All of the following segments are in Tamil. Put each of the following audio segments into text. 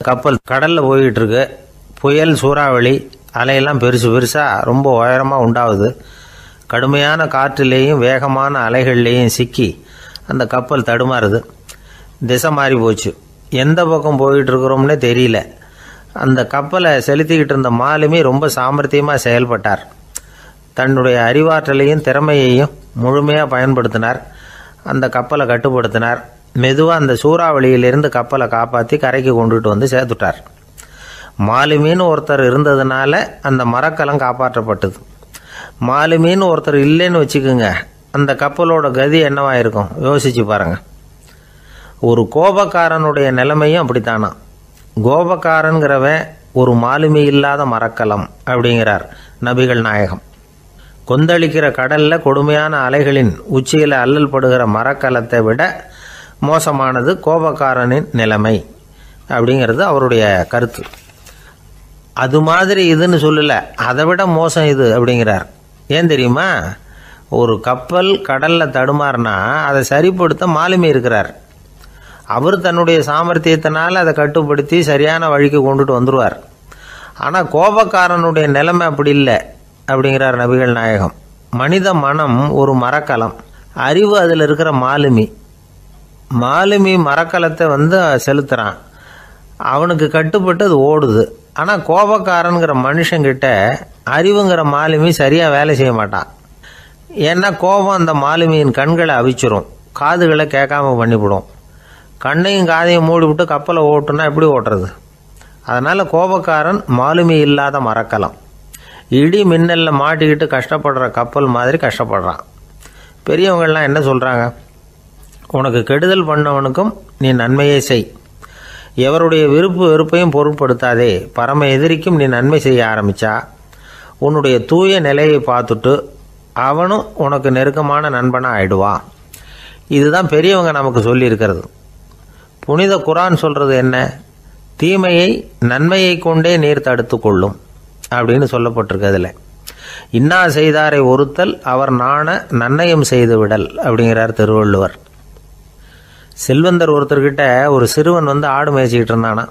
கப்பல் கடலில் போய்கிட்டு இருக்கு. புயல், சூறாவளி, அலையெல்லாம் பெருசு பெருசாக ரொம்ப உயரமாக உண்டாகுது. கடுமையான காற்றிலேயும் வேகமான அலைகள்லேயும் சிக்கி அந்த கப்பல் தடுமாறுது. திசை மாறி போச்சு. எந்த பக்கம் போயிட்டு இருக்கிறோம்னே தெரியல. அந்த கப்பலை செலுத்திக்கிட்டு இருந்த மாலுமி ரொம்ப சாமர்த்தியமாக செயல்பட்டார். தன்னுடைய அறிவாற்றலையும் திறமையையும் முழுமையாக பயன்படுத்தினார். அந்த கப்பலை கட்டுப்படுத்தினார். மெதுவாக அந்த சூறாவளியிலிருந்து கப்பலை காப்பாற்றி கரைக்கு கொண்டுட்டு வந்து சேர்த்துட்டார். மாலுமின்னு ஒருத்தர் இருந்ததுனால அந்த மரக்கலம் காப்பாற்றப்பட்டது. மாலுமின்னு ஒருத்தர் இல்லைன்னு வச்சுக்கோங்க, அந்த கப்பலோட கதி என்னவாக இருக்கும் யோசிச்சு பாருங்கள். ஒரு கோபக்காரனுடைய நிலைமையும் அப்படித்தானா. கோபக்காரன்கிறவன் ஒரு மாலுமி இல்லாத மரக்கலம் அப்படிங்கிறார் நபிகள் நாயகம். கொந்தளிக்கிற கடலில் கொடுமையான அலைகளின் உச்சியில் அல்லல் படுகிற மரக்கலத்தை விட மோசமானது கோபக்காரனின் நிலைமை அப்படிங்கிறது அவருடைய கருத்து. அது மாதிரி இதுன்னு சொல்லலை, அதை விட மோசம் இது அப்படிங்கிறார். ஏன் தெரியுமா? ஒரு கப்பல் கடலில் தடுமாறினா அதை சரிப்படுத்த மாலுமி இருக்கிறார். அவர் தன்னுடைய சாமர்த்தியத்தினால் அதை கட்டுப்படுத்தி சரியான வழிக்கு கொண்டுட்டு வந்துடுவார். ஆனால் கோபக்காரனுடைய நிலைமை அப்படி இல்லை அப்படிங்கிறார் நபிகள் நாயகம். மனித மனம் ஒரு மரக்கலம், அறிவு அதில் இருக்கிற மாலுமி. மாலுமி மரக்கலத்தை செலுத்துகிறான், அவனுக்கு கட்டுப்பட்டு அது ஓடுது. ஆனால் கோபக்காரனுங்கிற மனுஷங்கிட்ட அறிவுங்கிற மாலுமி சரியாக வேலை செய்ய மாட்டான். ஏன்னா கோபம் அந்த மாலுமியின் கண்களை அவிச்சிரும், காதுகளை கேட்காம பண்ணிவிடும். கண்ணையும் காதையும் மூடிவிட்டு கப்பலை ஓட்டுனா எப்படி ஓட்டுறது? அதனால் கோபக்காரன் மாலுமி இல்லாத மரக்கலம். இடி மின்னலில் மாட்டிக்கிட்டு கஷ்டப்படுற கப்பல் மாதிரி கஷ்டப்படுறான். பெரியவங்கள்லாம் என்ன சொல்கிறாங்க? உனக்கு கெடுதல் பண்ணவனுக்கும் நீ நன்மையை செய், எவருடைய விருப்பு வெறுப்பையும் பொருட்படுத்தாதே. பரம எதிரிக்கும் நீ நன்மை செய்ய ஆரம்பித்தா உன்னுடைய தூய நிலையை பார்த்துட்டு அவனும் உனக்கு நெருக்கமான நண்பனாக ஆயிடுவான். இதுதான் பெரியவங்க நமக்கு சொல்லியிருக்கிறது. புனித குரான் சொல்கிறது என்ன? தீமையை நன்மையை கொண்டே நீர் தடுத்து கொள்ளும் அப்படின்னு சொல்லப்பட்டிருக்கு. அதில் இன்னா செய்தாரை ஒருத்தல் அவர் நாண நன்னயம் செய்து விடல் அப்படிங்கிறார் திருவள்ளுவர். செல்வந்தர் ஒருத்தர்கிட்ட ஒரு சிறுவன் ஆடு மேய்ச்சிக்கிட்டு இருந்தானா.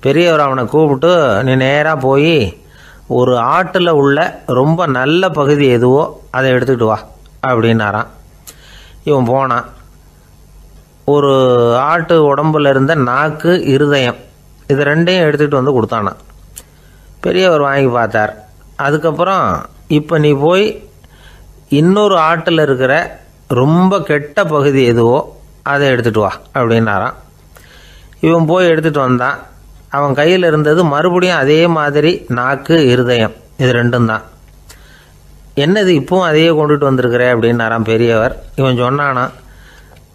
பெரியவர் அவனை கூப்பிட்டு, நீ நேராக போய் ஒரு ஆட்டில் உள்ள ரொம்ப நல்ல பகுதி எதுவோ அதை எடுத்துக்கிட்டு வா அப்படின்னாரான். இவன் போனான். ஒரு ஆட்டு உடம்புல இருந்த நாக்கு, இருதயம், இது ரெண்டையும் எடுத்துகிட்டு கொடுத்தானான். பெரியவர் வாங்கி பார்த்தார். அதுக்கப்புறம் இப்போ நீ போய் இன்னொரு ஆட்டில் இருக்கிற ரொம்ப கெட்ட பகுதி எதுவோ அதை எடுத்துகிட்டு வா அப்படின்னாரான். இவன் போய் எடுத்துகிட்டு வந்தான். அவன் கையில் இருந்தது மறுபடியும் அதே மாதிரி நாக்கு, இருதயம், இது ரெண்டும் தான். என்னது இப்பவும் அதையே கொண்டுட்டு வந்திருக்கிற அப்படின்னாரான் பெரியவர். இவன் சொன்னானா,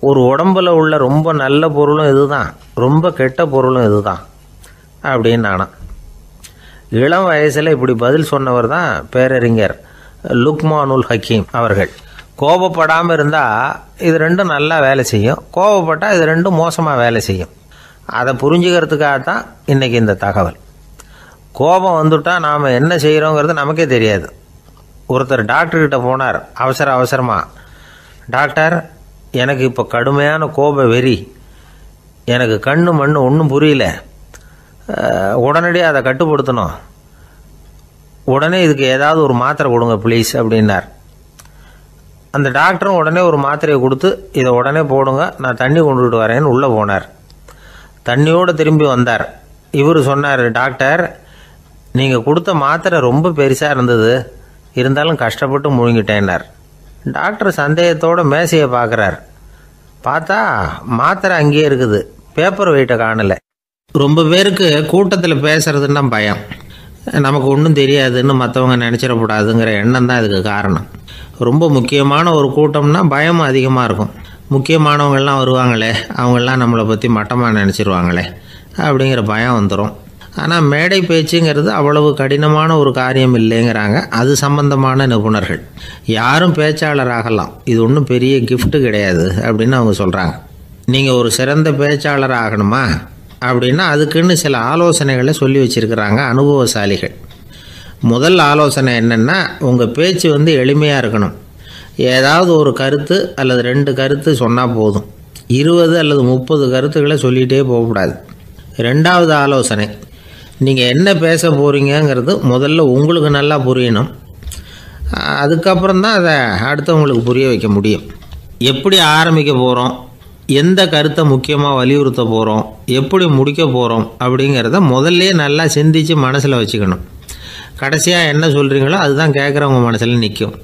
ஒரு உடம்புல உள்ள ரொம்ப நல்ல பொருளும் இதுதான், ரொம்ப கெட்ட பொருளும் இதுதான் அப்படின்னானா. இளம் வயசில் இப்படி பதில் சொன்னவர் தான் பேரறிஞர் லுக்மானுல் ஹக்கீம் அவர்கள். கோபப்படாமல் இருந்தால் இது ரெண்டும் நல்லா வேலை செய்யும், கோபப்பட்டால் இது ரெண்டும் மோசமாக வேலை செய்யும். அதை புரிஞ்சுக்கிறதுக்காகத்தான் இன்றைக்கி இந்த தகவல். கோபம் வந்துட்டால் நாம் என்ன செய்கிறோங்கிறது நமக்கே தெரியாது. ஒருத்தர் டாக்டர்கிட்ட போனார் அவசரமாக. டாக்டர், எனக்கு இப்போ கடுமையான கோப வெறி, எனக்கு கண்ணு மண்ணு ஒன்றும் புரியல, உடனடியாக அதை கட்டுப்படுத்தணும், உடனே இதுக்கு ஏதாவது ஒரு மாத்திரை கொடுங்க ப்ளீஸ் அப்படின்னார். அந்த டாக்டரும் உடனே ஒரு மாத்திரையை கொடுத்து, இதை உடனே போடுங்க, நான் தண்ணி கொண்டுகிட்டு வரேன்னு உள்ளே போனார். தண்ணியோடு திரும்பி வந்தார். இவர் சொன்னார், டாக்டர், நீங்கள் கொடுத்த மாத்திரை ரொம்ப பெருசாக இருந்தது, இருந்தாலும் கஷ்டப்பட்டு முழுங்கிட்டேன்னார். டாக்டர் சந்தேகத்தோடு மேசையை பார்க்குறார். பார்த்தா மாத்திரை அங்கேயே இருக்குது, பேப்பர் வெயிட்டை காணலை. ரொம்ப பேருக்கு கூட்டத்தில் பேசுறதுன்னா பயம், நமக்கு ஒன்றும் தெரியாதுன்னு மற்றவங்க நினச்சிடக்கூடாதுங்கிற எண்ணம் தான் இதுக்கு காரணம். ரொம்ப முக்கியமான ஒரு கூட்டம்னா பயம் அதிகமாக இருக்கும். முக்கியமானவங்கள்லாம் வருவாங்களே, அவங்களாம் நம்மளை பற்றி மட்டமாக நினச்சிருவாங்களே அப்படிங்கிற பயம் வந்துடும். ஆனால் மேடை பேச்சுங்கிறது அவ்வளவு கடினமான ஒரு காரியம் இல்லைங்கிறாங்க அது சம்பந்தமான நிபுணர்கள். யாரும் பேச்சாளர் ஆகலாம், இது ஒன்றும் பெரிய கிஃப்ட்டு கிடையாது அப்படின்னு அவங்க சொல்கிறாங்க. நீங்கள் ஒரு சிறந்த பேச்சாளர் ஆகணுமா அப்படின்னா அதுக்குன்னு சில ஆலோசனைகளை சொல்லி வச்சுருக்கிறாங்க அனுபவசாலிகள். முதல் ஆலோசனை என்னென்னா, உங்கள் பேச்சு எளிமையாக இருக்கணும். ஏதாவது ஒரு கருத்து அல்லது 2 கருத்து சொன்னால் போதும். 20 அல்லது 30 கருத்துக்களை சொல்லிகிட்டே போகக்கூடாது. ரெண்டாவது ஆலோசனை, நீங்கள் என்ன பேச போகிறீங்கிறது முதல்ல உங்களுக்கு நல்லா புரியணும். அதுக்கப்புறம் தான் அதை அடுத்தவங்களுக்கு புரிய வைக்க முடியும். எப்படி ஆரம்பிக்க போகிறோம், எந்த கருத்தை முக்கியமாக வலியுறுத்த போகிறோம், எப்படி முடிக்க போகிறோம் அப்படிங்கிறத முதல்ல நல்லா சிந்தித்து மனசில் வச்சுக்கணும். கடைசியாக என்ன சொல்கிறீங்களோ அதுதான் கேட்குறவங்க மனசில் நிற்கும்.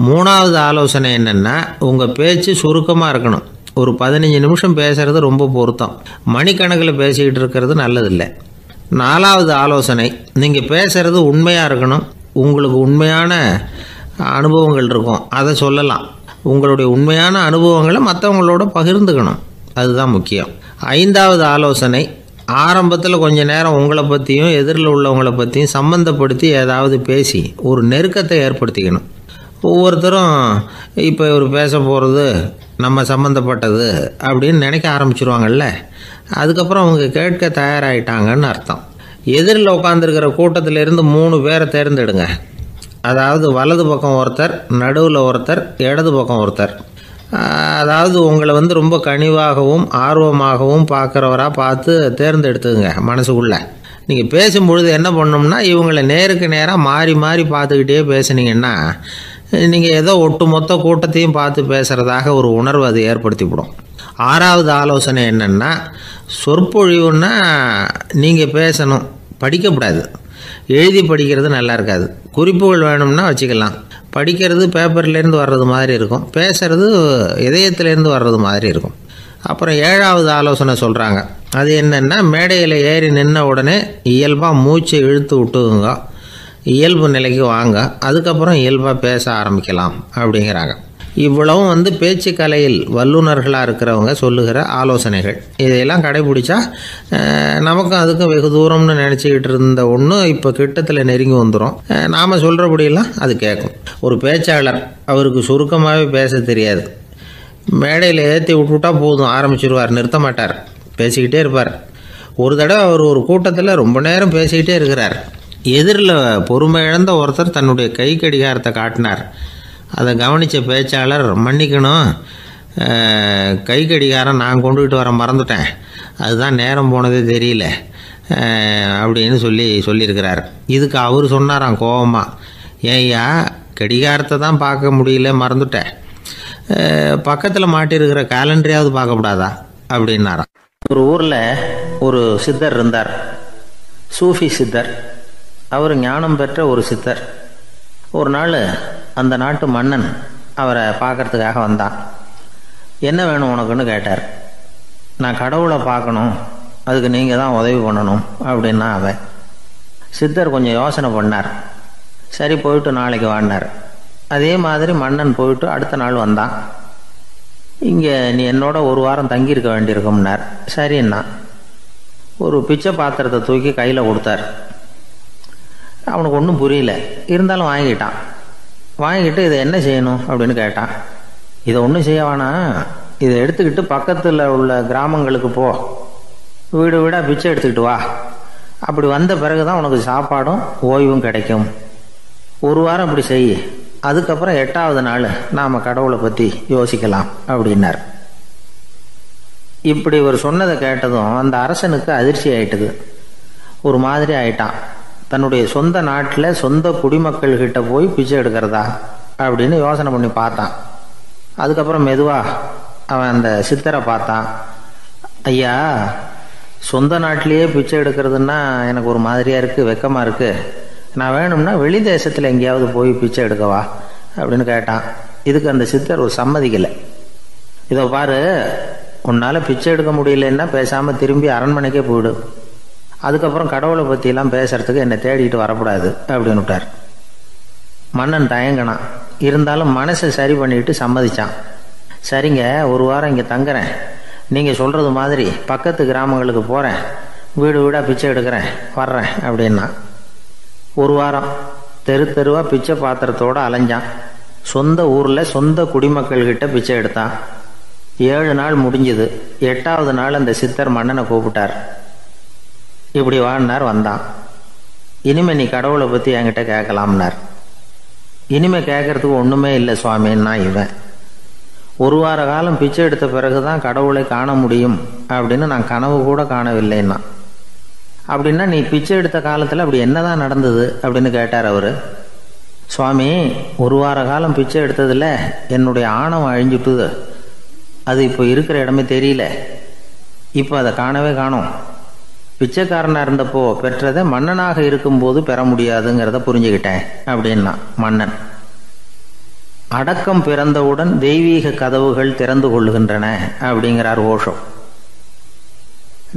மூணாவது ஆலோசனை என்னென்னா, உங்கள் பேச்சு சுருக்கமாக இருக்கணும். ஒரு 15 நிமிஷம் பேசுகிறது ரொம்ப பொருத்தம். மணிக்கணக்கில் பேசிக்கிட்டு இருக்கிறது நல்லதில்லை. நாலாவது ஆலோசனை, நீங்கள் பேசுகிறது உண்மையாக இருக்கணும். உங்களுக்கு உண்மையான அனுபவங்கள் இருக்கும், அதை சொல்லலாம். உங்களுடைய உண்மையான அனுபவங்களை மற்றவங்களோட பகிர்ந்துக்கணும், அதுதான் முக்கியம். ஐந்தாவது ஆலோசனை, ஆரம்பத்தில் கொஞ்ச நேரம் உங்களை பற்றியும் எதிரில் உள்ளவங்களை பற்றியும் சம்மந்தப்படுத்தி ஏதாவது பேசி ஒரு நெருக்கத்தை ஏற்படுத்திக்கணும். ஒவ்வொருத்தரும் இப்போ இவர் பேச போகிறது நம்ம சம்மந்தப்பட்டது அப்படின்னு நினைக்க ஆரம்பிச்சிருவாங்கல்ல, அதுக்கப்புறம் அவங்க கேட்க தயாராகிட்டாங்கன்னு அர்த்தம். எதிரில் உட்காந்துருக்கிற கூட்டத்திலேருந்து 3 பேரை தேர்ந்தெடுங்க. அதாவது வலது பக்கம் ஒருத்தர், நடுவில் ஒருத்தர், இடது பக்கம் ஒருத்தர். அதாவது உங்களை ரொம்ப கனிவாகவும் ஆர்வமாகவும் பார்க்குறவராக பார்த்து தேர்ந்தெடுத்துங்க மனசுக்குள்ளே. நீங்கள் பேசும்பொழுது என்ன பண்ணணும்னா, இவங்களை நேருக்கு நேராக மாறி மாறி பார்த்துக்கிட்டே பேசுனீங்கன்னா நீங்கள் ஏதோ ஒட்டுமொத்த கூட்டத்தையும் பார்த்து பேசுகிறதாக ஒரு உணர்வு அது ஏற்படுத்திவிடும். ஆறாவது ஆலோசனை என்னென்னா, சொற்பொழிவுன்னா நீங்கள் பேசணும், படிக்கக்கூடாது. எழுதி படிக்கிறது நல்லா இருக்காது. குறிப்புகள் வேணும்னா வச்சுக்கலாம். படிக்கிறது பேப்பர்லேருந்து வர்றது மாதிரி இருக்கும், பேசுகிறது இதயத்திலேருந்து வர்றது மாதிரி இருக்கும். அப்புறம் ஏழாவது ஆலோசனை சொல்கிறாங்க. அது என்னென்னா, மேடையில் ஏறி நின்ன உடனே இயல்பாக மூச்சை இழுத்து விட்டுங்க, இயல்பு நிலைக்கு வாங்க, அதுக்கப்புறம் இயல்பாக பேச ஆரம்பிக்கலாம் அப்படிங்கிறாங்க. இவ்வளவும் பேச்சு கலையில் வல்லுநர்களாக இருக்கிறவங்க சொல்லுகிற ஆலோசனைகள். இதையெல்லாம் கடைபிடிச்சா நமக்கும் அதுக்கும் வெகு தூரம்னு நினச்சிக்கிட்டு இருந்த ஒன்று இப்போ கிட்டத்தில் நெருங்கி வந்துடும். நாம் சொல்கிறபடியெல்லாம் அது கேட்கும். ஒரு பேச்சாளர், அவருக்கு சுருக்கமாகவே பேச தெரியாது. மேடையில் ஏற்றி விட்டுவிட்டா போதும், ஆரம்பிச்சிருவார், நிறுத்த மாட்டார், பேசிக்கிட்டே இருப்பார். ஒரு தடவை அவர் ஒரு கூட்டத்தில் ரொம்ப நேரம் பேசிக்கிட்டே இருக்கிறார். எதிரில் பொறுமை இழந்த ஒருத்தர் தன்னுடைய கை கடிகாரத்தை காட்டினார். அதை கவனித்த பேச்சாளர், மன்னிக்கணும், கை கடிகாரம் நான் கொண்டுகிட்டு வர மறந்துட்டேன், அதுதான் நேரம் போனதே தெரியல அப்படின்னு சொல்லியிருக்கிறார். இதுக்கு அவர் சொன்னாராம் கோபமாக, ஏய்யா கடிகாரத்தை தான் பார்க்க முடியல, மறந்துட்டேன், பக்கத்தில் மாட்டிருக்கிற கேலண்டரையாவது பார்க்கக்கூடாதா அப்படின்னாராம். ஒரு ஊரில் ஒரு சித்தர் இருந்தார், சூஃபி சித்தர். அவர் ஞானம் பெற்ற ஒரு சித்தர். ஒரு நாள் அந்த நாட்டு மன்னன் அவரை பார்க்கறதுக்காக வந்தான். என்ன வேணும் உனக்குன்னு கேட்டார். நான் கடவுளை பார்க்கணும், அதுக்கு நீங்கள் தான் உதவி பண்ணணும் அப்படின்னா அவன். சித்தர் கொஞ்சம் யோசனை பண்ணார். சரி, போயிட்டு நாளைக்கு வாடினார். அதே மாதிரி மன்னன் போயிட்டு அடுத்த நாள் வந்தான். இங்கே நீ என்னோட ஒரு வாரம் தங்கியிருக்க வேண்டியிருக்கும்னார். சரின்னா ஒரு பிச்சை பாத்திரத்தை தூக்கி கையில் கொடுத்தார். அவனுக்கு ஒன்றும் புரியல, இருந்தாலும் வாங்கிட்டான். வாங்கிட்டு இதை என்ன செய்யணும் அப்படின்னு கேட்டான். இதை ஒன்றும் செய்ய வேணாம், இதை எடுத்துக்கிட்டு பக்கத்தில் உள்ள கிராமங்களுக்கு போ, வீடு வீடாக பிச்சை எடுத்துக்கிட்டு வா. அப்படி வந்த பிறகு தான் உனக்கு சாப்பாடும் ஓய்வும் கிடைக்கும். ஒரு வாரம் அப்படி செய், அதுக்கப்புறம் 8வது நாள் நாம் கடவுளை பற்றி யோசிக்கலாம் அப்படின்னார். இப்படி இவர் சொன்னதை கேட்டதும் அந்த அரசனுக்கு அதிர்ச்சி ஆயிட்டுது. ஒரு மாதிரி ஆயிட்டான். தன்னுடைய சொந்த நாட்டில் சொந்த குடிமக்கள்கிட்ட போய் பிச்சை எடுக்கிறதா அப்படின்னு யோசனை பண்ணி பார்த்தான். அதுக்கப்புறம் மெதுவாக அவன் அந்த சித்தரை பார்த்தான். ஐயா, சொந்த நாட்டிலேயே பிச்சை எடுக்கிறதுன்னா எனக்கு ஒரு மாதிரியாக இருக்குது, வெக்கமாக இருக்குது. நான் வேணும்னா வெளி தேசத்தில் எங்கேயாவது போய் பிச்சை எடுக்கவா அப்படின்னு கேட்டான். இதுக்கு அந்த சித்தர் ஒரு சம்மதிக்கலை. இதோ பாரு, உன்னால் பிச்சை எடுக்க முடியலன்னா பேசாமல் திரும்பி அரண்மனைக்கே போயிடு, அதுக்கப்புறம் கடவுளை பற்றியெல்லாம் பேசுறதுக்கு என்னை தேடிட்டு வரக்கூடாது அப்படின்னு விட்டார். மன்னன் தயங்கினான், இருந்தாலும் மனசை சரி பண்ணிட்டு சம்மதிச்சான். சரிங்க, ஒரு வாரம் இங்கே தங்குறேன், நீங்கள் சொல்கிறது மாதிரி பக்கத்து கிராமங்களுக்கு போகிறேன், வீடு வீடாக பிச்சை எடுக்கிறேன், வர்றேன் அப்படின்னா. ஒரு வாரம் தெரு தெருவாக பிச்சை பாத்திரத்தோடு அலைஞ்சான். சொந்த ஊரில் சொந்த குடிமக்கள்கிட்ட பிச்சை எடுத்தான். 7 நாள் முடிஞ்சுது. 8வது நாள் அந்த சித்தர் மன்னனை கூப்பிட்டார். இப்படி வாழ்னார், வந்தான். இனிமே நீ கடவுளை பற்றி என்கிட்ட கேட்கலாம்னார். இனிமே கேட்கறதுக்கு ஒன்றுமே இல்லை சுவாமின்னா இவன். ஒரு வார காலம் பிச்சை எடுத்த பிறகு தான் கடவுளை காண முடியும் அப்படின்னு நான் கனவு கூட காணவில்லைன்னா. அப்படின்னா நீ பிச்சை எடுத்த காலத்தில் அப்படி என்னதான் நடந்தது அப்படின்னு கேட்டார் அவர். சுவாமி, ஒரு வார காலம் பிச்சை எடுத்ததில் என்னுடைய ஆணவம் அழிஞ்சுட்டுது. அது இப்போ இருக்கிற இடமே தெரியல. இப்போ அதை காணவே காணோம். பிச்சைக்காரனாக இருந்தப்போ பெற்றதை மன்னனாக இருக்கும்போது பெற முடியாதுங்கிறத புரிஞ்சுக்கிட்டேன் அப்படின்னா மன்னன். அடக்கம் பிறந்தவுடன் தெய்வீக கதவுகள் திறந்து கொள்ளுகின்றன அப்படிங்கிறார் ஓஷோ.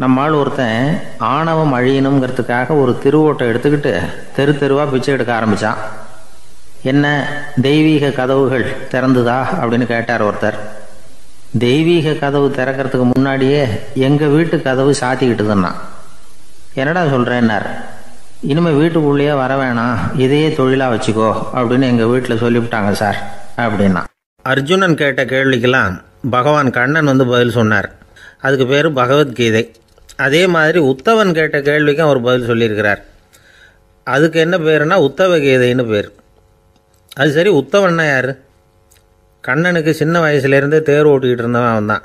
நம்மால் ஒருத்தன் ஆணவம் அழியணுங்கிறதுக்காக ஒரு திருவோட்டை எடுத்துக்கிட்டு தெரு தெருவாக பிச்சை எடுக்க ஆரம்பித்தான். என்ன, தெய்வீக கதவுகள் திறந்துதா அப்படின்னு கேட்டார் ஒருத்தர். தெய்வீக கதவு திறக்கிறதுக்கு முன்னாடியே எங்கள் வீட்டு கதவு சாத்திக்கிட்டுதுன்னா. என்னடா சொல்கிறேன்னார். இனிமேல் வீட்டுக்குள்ளேயே வர வேணாம், இதையே தொழிலாக வச்சுக்கோ அப்படின்னு எங்கள் வீட்டில் சொல்லிவிட்டாங்க சார் அப்படின்னா. அர்ஜுனன் கேட்ட கேள்விக்கெல்லாம் பகவான் கண்ணன் வந்து பதில் சொன்னார். அதுக்கு பேர் பகவத்கீதை. அதே மாதிரி உத்தவன் கேட்ட கேள்விக்கும் அவர் பதில் சொல்லியிருக்கிறார். அதுக்கு என்ன பேருனா உத்தவ கீதைன்னு பேர். அது சரி, உத்தவன்னா யார்? கண்ணனுக்கு சின்ன வயசுலேருந்தே தேர் ஓட்டிக்கிட்டு இருந்தவன் அவன் தான்.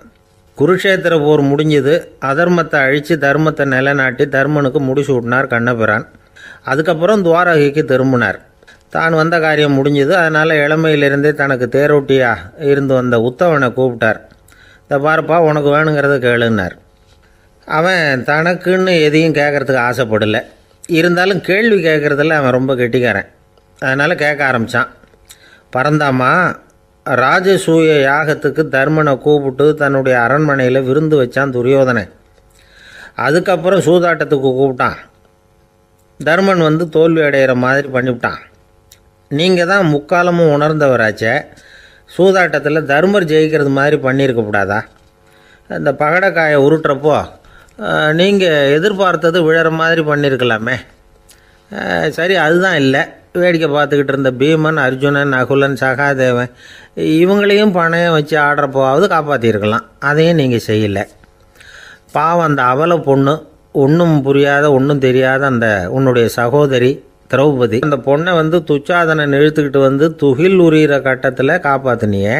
குருஷேத்திர போர் முடிஞ்சது. அதர்மத்தை அழித்து தர்மத்தை நிலைநாட்டி தர்மனுக்கு முடிசூட்டினார் கண்ணபிரான். அதுக்கப்புறம் துவாரகைக்கு திரும்பினார். தான் வந்த காரியம் முடிஞ்சது. அதனால் இளமையிலிருந்தே தனக்கு தேரோட்டியாக இருந்து வந்த உத்தவனை கூப்பிட்டார். இதை பாருப்பா, உனக்கு வேணுங்கிறத கேளுன்னார். அவன் தனக்குன்னு எதையும் கேட்குறதுக்கு ஆசைப்படலை. இருந்தாலும் கேள்வி கேட்குறதில்ல அவன் ரொம்ப கெட்டிக்காரன். அதனால் கேட்க ஆரம்பித்தான். பரந்தாமா, ராஜசூய யாகத்துக்கு தர்மனை கூப்பிட்டு தன்னுடைய அரண்மனையில் விருந்து வச்சான் துரியோதனன். அதுக்கப்புறம் சூதாட்டத்துக்கு கூப்பிட்டான். தர்மன் வந்து தோல்வி அடைகிற மாதிரி பண்ணிவிட்டான். நீங்கள் தான் முக்காலமும் உணர்ந்தவராச்சே, சூதாட்டத்தில் தர்மர் ஜெயிக்கிறது மாதிரி பண்ணியிருக்கக்கூடாதா? இந்த பகடைக்காயை உருட்டுறப்போ நீங்கள் எதிர்பார்த்தது விழற மாதிரி பண்ணியிருக்கலாமே. சரி, அதுதான் இல்லை. வேடிக்கை பார்த்துக்கிட்டு இருந்த பீமன், அர்ஜுனன், நகுலன், சகாதேவன் இவங்களையும் பணையம் வச்சு ஆடுறப்போவாவது காப்பாற்றிருக்கலாம். அதையும் நீங்கள் செய்யலை. பாவம் அந்த அவலை பொண்ணு, ஒன்றும் புரியாத ஒன்றும் தெரியாத அந்த உன்னுடைய சகோதரி திரௌபதி, அந்த பொண்ணை வந்து துச்சாதனன் இழுத்துக்கிட்டு வந்து துகில் உரிகிற கட்டத்தில் காப்பாற்றினியே.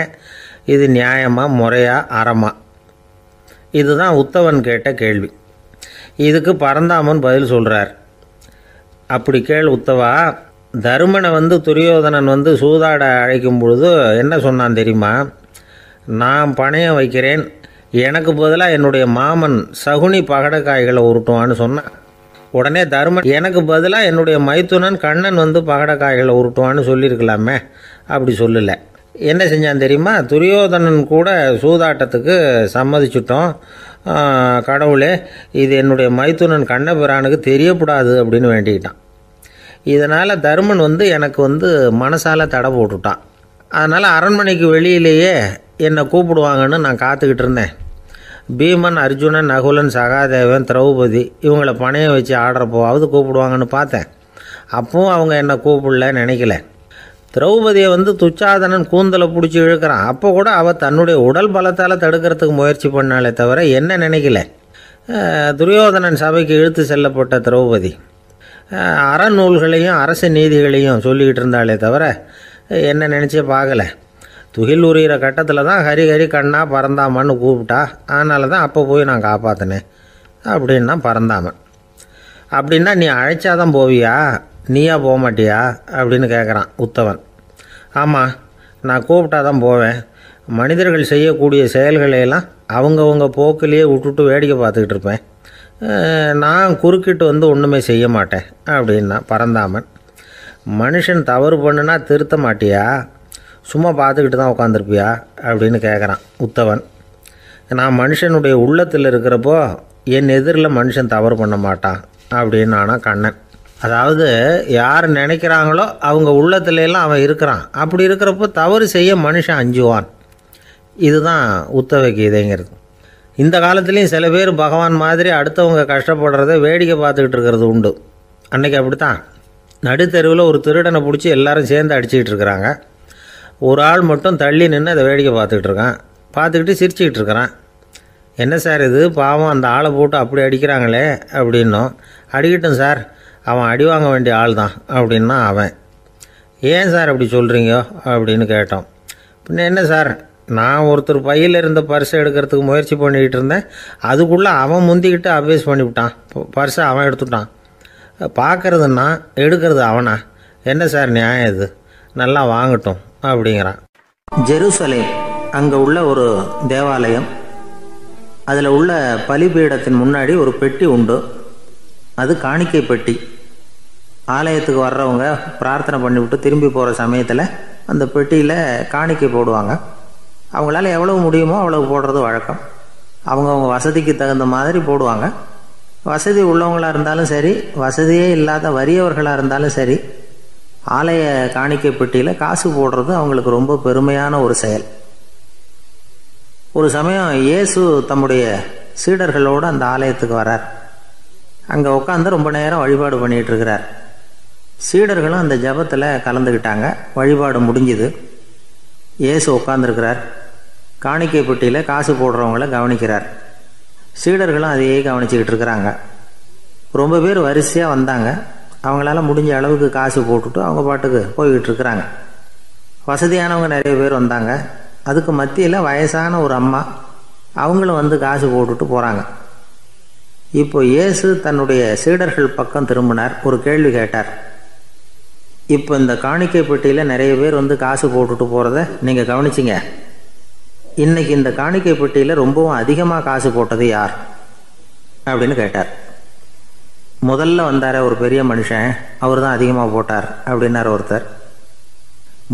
இது நியாயமா, முறையா, அறமா? இதுதான் உத்தவன் கேட்ட கேள்வி. இதுக்கு பரந்தாமன் பதில் சொல்கிறார். அப்படி கேள் உத்தவா, தருமனை வந்து துரியோதனன் வந்து சூதாட அழைக்கும் பொழுது என்ன சொன்னான் தெரியுமா? நான் பணையம் வைக்கிறேன், எனக்கு பதிலாக என்னுடைய மாமன் சகுனி பகடைக்காய்களை உருட்டுவான்னு சொன்னான். உடனே தருமன், எனக்கு பதிலாக என்னுடைய மைத்துனன் கண்ணன் வந்து பகடைக்காய்களை உருட்டுவான்னு சொல்லியிருக்கலாமே. அப்படி சொல்லலை. என்ன செஞ்சான் தெரியுமா? துரியோதனன் கூட சூதாட்டத்துக்கு சம்மதிச்சிட்டோம். கடவுளே, இது என்னுடைய மைத்துனன் கண்ணபிரானுக்கு தெரியக்கூடாது அப்படின்னு வேண்டிக்கிட்டான். இதனால் தருமன் வந்து எனக்கு வந்து மனசால் தடை போட்டுட்டான். அதனால் அரண்மனைக்கு வெளியிலேயே என்னை கூப்பிடுவாங்கன்னு நான் காத்துக்கிட்டு இருந்தேன். பீமன், அர்ஜுனன், நகுலன், சகாதேவன், திரௌபதி இவங்கள பணையம் வச்சு ஆடுறப்போவாவது கூப்பிடுவாங்கன்னு பார்த்தேன். அப்பவும் அவங்க என்னை கூப்பிடல, நினைக்கல. திரௌபதியை வந்து துச்சாதனன் கூந்தலை பிடிச்சி இழுக்கிறான். அப்போ கூட அவள் தன்னுடைய உடல் பலத்தால் தடுக்கிறதுக்கு முயற்சி பண்ணாலே தவிர என்ன நினைக்கல. துரியோதனன் சபைக்கு இழுத்து செல்லப்பட்ட திரௌபதி அறநூல்களையும் அரச நீதிகளையும் சொல்லிக்கிட்டு இருந்தாலே தவிர என்ன நினச்சே பார்க்கல. துகில் உரிகிற கட்டத்தில் தான் ஹரி ஹரி கண்ணா பரந்தாமன்னு கூப்பிட்டா. அதனால தான் அப்போ போய் நான் காப்பாற்றினேன் அப்படின்னா பரந்தாமன். அப்படின்னா நீ அழைச்சாதான் போவியா, நீயா போக மாட்டியா அப்படின்னு கேட்குறான் உத்தவன். ஆமாம், நான் கூப்பிட்டா தான் போவேன். மனிதர்கள் செய்யக்கூடிய செயல்களையெல்லாம் அவங்கவுங்க போக்கிலேயே விட்டுட்டு வேடிக்கை பார்த்துக்கிட்டு இருப்பேன். நான் குறுக்கிட்டு வந்து ஒன்றுமே செய்ய மாட்டேன் அப்படின்னா பரந்தாமன். மனுஷன் தவறு பண்ணுனா திருத்த மாட்டியா, சும்மா பார்த்துக்கிட்டு தான் உட்காந்துருப்பியா அப்படின்னு கேட்குறான் உத்தவன். நான் மனுஷனுடைய உள்ளத்தில் இருக்கிறப்போ என் எதிரில் மனுஷன் தவறு பண்ண மாட்டான் அப்படின்னு ஆனால் கண்ணன். அதாவது யார் நினைக்கிறாங்களோ அவங்க உள்ளத்துலலாம் அவன் இருக்கிறான். அப்படி இருக்கிறப்போ தவறு செய்ய மனுஷன் அஞ்சுவான். இதுதான் உத்தவ கீதைங்கிறது. இந்த காலத்துலேயும் சில பேர் பகவான் மாதிரி அடுத்தவங்க கஷ்டப்படுறத வேடிக்கை பார்த்துக்கிட்டு இருக்கிறது உண்டு. அன்றைக்கி அப்படித்தான். நடுத்தெருவில் ஒரு திருடனை பிடிச்சி எல்லாரும் சேர்ந்து அடிச்சுக்கிட்டு இருக்கிறாங்க. ஒரு ஆள் மட்டும் தள்ளி நின்று அதை வேடிக்கை பார்த்துக்கிட்டு இருக்கான். பார்த்துக்கிட்டு சிரிச்சுக்கிட்டு இருக்கிறான். என்ன சார் இது, பாவம் அந்த ஆளை போட்டு அப்படி அடிக்கிறாங்களே அப்படின்னோம். அடிக்கட்டும் சார், அவன் அடி வாங்க வேண்டிய ஆள் தான் அப்படின்னா அவன். ஏன் சார் அப்படி சொல்கிறீங்க அப்படின்னு கேட்டோம். பின்ன என்ன சார், நான் ஒருத்தர் பையில் இருந்த பர்ஸை எடுக்கிறதுக்கு முயற்சி பண்ணிக்கிட்டு இருந்தேன். அதுக்குள்ளே அவன் முந்திக்கிட்டு அப்யூஸ் பண்ணிவிட்டான். பர்ஸை அவன் எடுத்துட்டான். பார்க்கறது நான், எடுக்கிறது அவனா? என்ன சார் நியாயம் இது? நல்லா வாங்கட்டும் அப்படிங்கிறான். ஜெருசலேம் அங்கே உள்ள ஒரு தேவாலயம். அதில் உள்ள பலிபீடத்தின் முன்னாடி ஒரு பெட்டி உண்டு. அது காணிக்கை பெட்டி. ஆலயத்துக்கு வர்றவங்க பிரார்த்தனை பண்ணிவிட்டு திரும்பி போகிற சமயத்தில் அந்த பெட்டியில் காணிக்கை போடுவாங்க. அவங்களால எவ்வளவு முடியுமோ அவ்வளவு போடுறது வழக்கம். அவங்கவுங்க வசதிக்கு தகுந்த மாதிரி போடுவாங்க. வசதி உள்ளவங்களாக இருந்தாலும் சரி, வசதியே இல்லாத வறியவர்களாக இருந்தாலும் சரி, ஆலய காணிக்கை பெட்டியில் காசு போடுறது அவங்களுக்கு ரொம்ப பெருமையான ஒரு செயல். ஒரு சமயம் இயேசு தம்முடைய சீடர்களோடு அந்த ஆலயத்துக்கு வரார். அங்கே உட்காந்து ரொம்ப நேரம் வழிபாடு பண்ணிகிட்டு இருக்கிறார். சீடர்களும் அந்த ஜபத்தில் கலந்துக்கிட்டாங்க. வழிபாடு முடிஞ்சுது. இயேசு உட்காந்துருக்கிறார். காணிக்கை பெட்டியில் காசு போடுறவங்கள கவனிக்கிறார். சீடர்களும் அதையே கவனிச்சுக்கிட்டு இருக்கிறாங்க. ரொம்ப பேர் வரிசையாக வந்தாங்க. அவங்களால முடிஞ்ச அளவுக்கு காசு போட்டுட்டு அவங்க பாட்டுக்கு போய்கிட்டு இருக்கிறாங்க. வசதியானவங்க நிறைய பேர் வந்தாங்க. அதுக்கு மத்தியில் வயசான ஒரு அம்மா, அவங்களும் வந்து காசு போட்டுட்டு போகிறாங்க. இப்போ இயேசு தன்னுடைய சீடர்கள் பக்கம் திரும்பினார். ஒரு கேள்வி கேட்டார். இப்போ இந்த காணிக்கை பெட்டியில் நிறைய பேர் வந்து காசு போட்டுட்டு போகிறத நீங்கள் கவனிச்சிங்க. இன்னைக்கு இந்த காணிக்கை பெட்டியில் ரொம்பவும் அதிகமாக காசு போட்டது யார் அப்படின்னு கேட்டார். முதல்ல வந்தார ஒரு பெரிய மனுஷன், அவர் தான் அதிகமாக போட்டார் அப்படின்னார் ஒருத்தர்.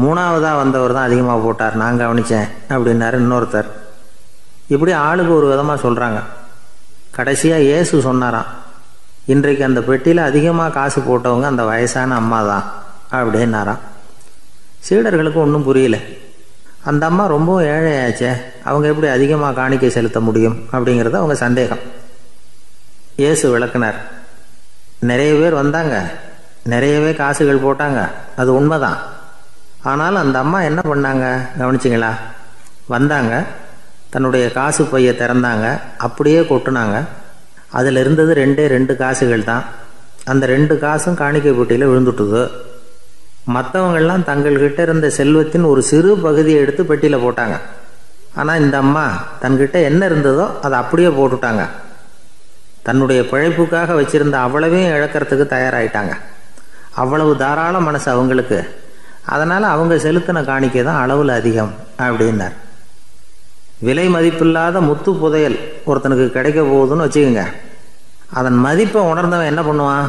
மூணாவதாக வந்தவர் தான் அதிகமாக போட்டார், நான் கவனித்தேன் அப்படின்னாரு இன்னொருத்தர். இப்படி ஆளுக்கு ஒரு விதமாக சொல்கிறாங்க. கடைசியாக இயேசு சொன்னாராம், இன்றைக்கு அந்த பெட்டியில் அதிகமாக காசு போட்டவங்க அந்த வயசான அம்மா தான் அப்படின்னாராம். சீடர்களுக்கு ஒன்றும் புரியல. அந்த அம்மா ரொம்பவும் ஏழையாச்சே, அவங்க எப்படி அதிகமாக காணிக்கை செலுத்த முடியும் அப்படிங்கிறது அவங்க சந்தேகம். இயேசு விளக்குனார். நிறைய பேர் வந்தாங்க, நிறையவே காசுகள் போட்டாங்க, அது உண்மைதான். ஆனால் அந்த அம்மா என்ன பண்ணாங்க கவனிச்சிங்களா? வந்தாங்க, தன்னுடைய காசு பையை திறந்தாங்க, அப்படியே கொட்டுனாங்க. அதில் இருந்தது ரெண்டு காசுகள் தான். அந்த 2 காசும் காணிக்கை பெட்டியில் விழுந்துட்டுது. மற்றவங்கள்லாம் தங்கள்கிட்ட இருந்த செல்வத்தின் ஒரு சிறு பகுதியை எடுத்து பெட்டியில் போட்டாங்க. ஆனால் இந்த அம்மா தன்கிட்ட என்ன இருந்ததோ அதை அப்படியே போட்டுட்டாங்க. தன்னுடைய பிழைப்புக்காக வச்சிருந்த அவ்வளவையும் இழக்கிறதுக்கு தயாராகிட்டாங்க. அவ்வளவு தாராள மனசு அவங்களுக்கு. அதனால் அவங்க செலுத்தின காணிக்கை தான் அளவில் அதிகம் அப்படின்னார். விலை மதிப்பில்லாத முத்து புதையல் ஒருத்தனுக்கு கிடைக்க போகுதுன்னு வச்சுக்கோங்க. அதன் மதிப்பை உணர்ந்தவன் என்ன பண்ணுவான்?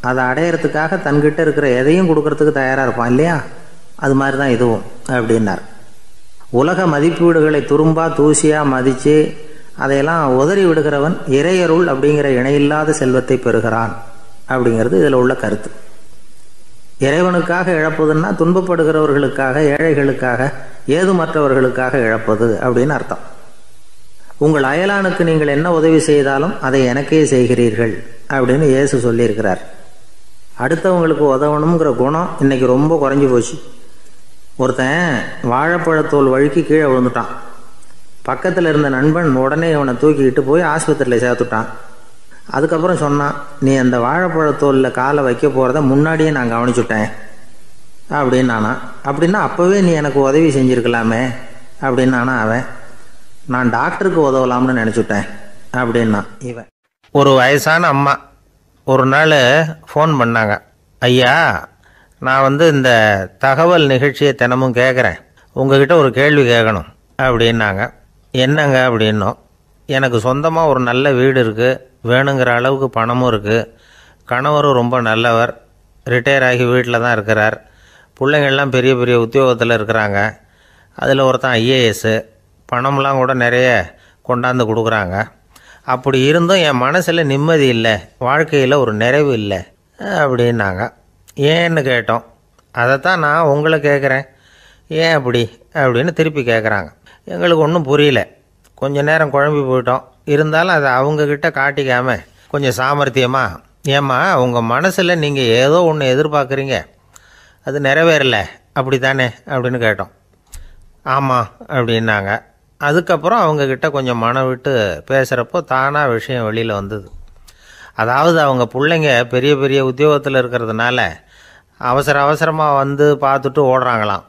அதை அடையிறதுக்காக தன்கிட்ட இருக்கிற எதையும் கொடுக்கறதுக்கு தயாராக இருப்பான் இல்லையா? அது மாதிரி தான் இதுவும் அப்படின்னார். உலக மதிப்பீடுகளை துரும்பா தூசியாக மதித்து அதையெல்லாம் உதறி விடுகிறவன் இறையருள் அப்படிங்கிற இணையில்லாத செல்வத்தை பெறுகிறான் அப்படிங்கிறது இதில் உள்ள கருத்து. இறைவனுக்காக இழப்பதுன்னா துன்பப்படுகிறவர்களுக்காக, ஏழைகளுக்காக, ஏதுமற்றவர்களுக்காக இழப்பது அப்படின்னு அர்த்தம். உங்கள் அயலானுக்கு நீங்கள் என்ன உதவி செய்தாலும் அதை எனக்கே செய்கிறீர்கள் அப்படின்னு இயேசு சொல்லியிருக்கிறார். அடுத்தவங்களுக்கு உதவணுங்கிற குணம் இன்னைக்கு ரொம்ப குறைஞ்சி போச்சு. ஒருத்தன் வாழைப்பழத்தோல் வழுக்கி கீழே விழுந்துட்டான். பக்கத்தில் இருந்த நண்பன் உடனே இவனை தூக்கிக்கிட்டு போய் ஆஸ்பத்திரியில் சேர்த்துட்டான். அதுக்கப்புறம் சொன்னான், நீ அந்த வாழைப்பழத்தோலில் காலை வைக்க போகிறத முன்னாடியே நான் கவனிச்சுட்டேன் அப்படின்னானா. அப்படின்னா அப்போவே நீ எனக்கு உதவி செஞ்சுருக்கலாமே அப்படின்னானா அவன். நான் டாக்டருக்கு உதவலாம்னு நினச்சிட்டேன் அப்படின்னா இவன். ஒரு வயசான அம்மா ஒரு நாள் ஃபோன் பண்ணாங்க. ஐயா, நான் இந்த தகவல் நிகழ்ச்சியை தினமும் கேட்குறேன், உங்ககிட்ட ஒரு கேள்வி கேட்கணும் அப்படின்னாங்க. என்னங்க அப்படின்னோம். எனக்கு சொந்தமாக ஒரு நல்ல வீடு இருக்குது, வேணுங்கிற அளவுக்கு பணமும் இருக்குது, கணவரும் ரொம்ப நல்லவர், ரிட்டையர் ஆகி வீட்டில் தான் இருக்கிறார், பிள்ளைங்கள்லாம் பெரிய பெரிய உத்தியோகத்தில் இருக்கிறாங்க, அதில் ஒருத்தன் ஐஏஎஸ், பணம்லாம் கூட நிறைய கொண்டாந்து கொடுக்குறாங்க. அப்படி இருந்தும் என் மனசில் நிம்மதி இல்லை, வாழ்க்கையில் ஒரு நிறைவு இல்லை அப்படின்னாங்க. ஏன்னு கேட்டோம். அதைத்தான் நான் உங்களை கேட்குறேன், ஏன் அப்படி அப்படின்னு திருப்பி கேட்குறாங்க. எங்களுக்கு ஒன்றும் புரியல. கொஞ்ச நேரம் குழம்பி போயிட்டோம். இருந்தாலும் அதை அவங்கக்கிட்ட காட்டிக்காமல் கொஞ்சம் சாமர்த்தியமாக, ஏம்மா உங்கள் மனசில் நீங்கள் ஏதோ ஒன்று எதிர்பார்க்குறீங்க, அது நிறைவேறலை அப்படி தானே அப்படின்னு கேட்டோம். ஆமாம் அப்படின்னாங்க. அதுக்கப்புறம் அவங்கக்கிட்ட கொஞ்சம் மனம் விட்டு பேசுகிறப்போ தானாக விஷயம் வெளியில் வந்தது. அதாவது அவங்க பிள்ளைங்க பெரிய பெரிய உத்தியோகத்தில் இருக்கிறதுனால அவசரமாக பார்த்துட்டு ஓடுறாங்களாம்.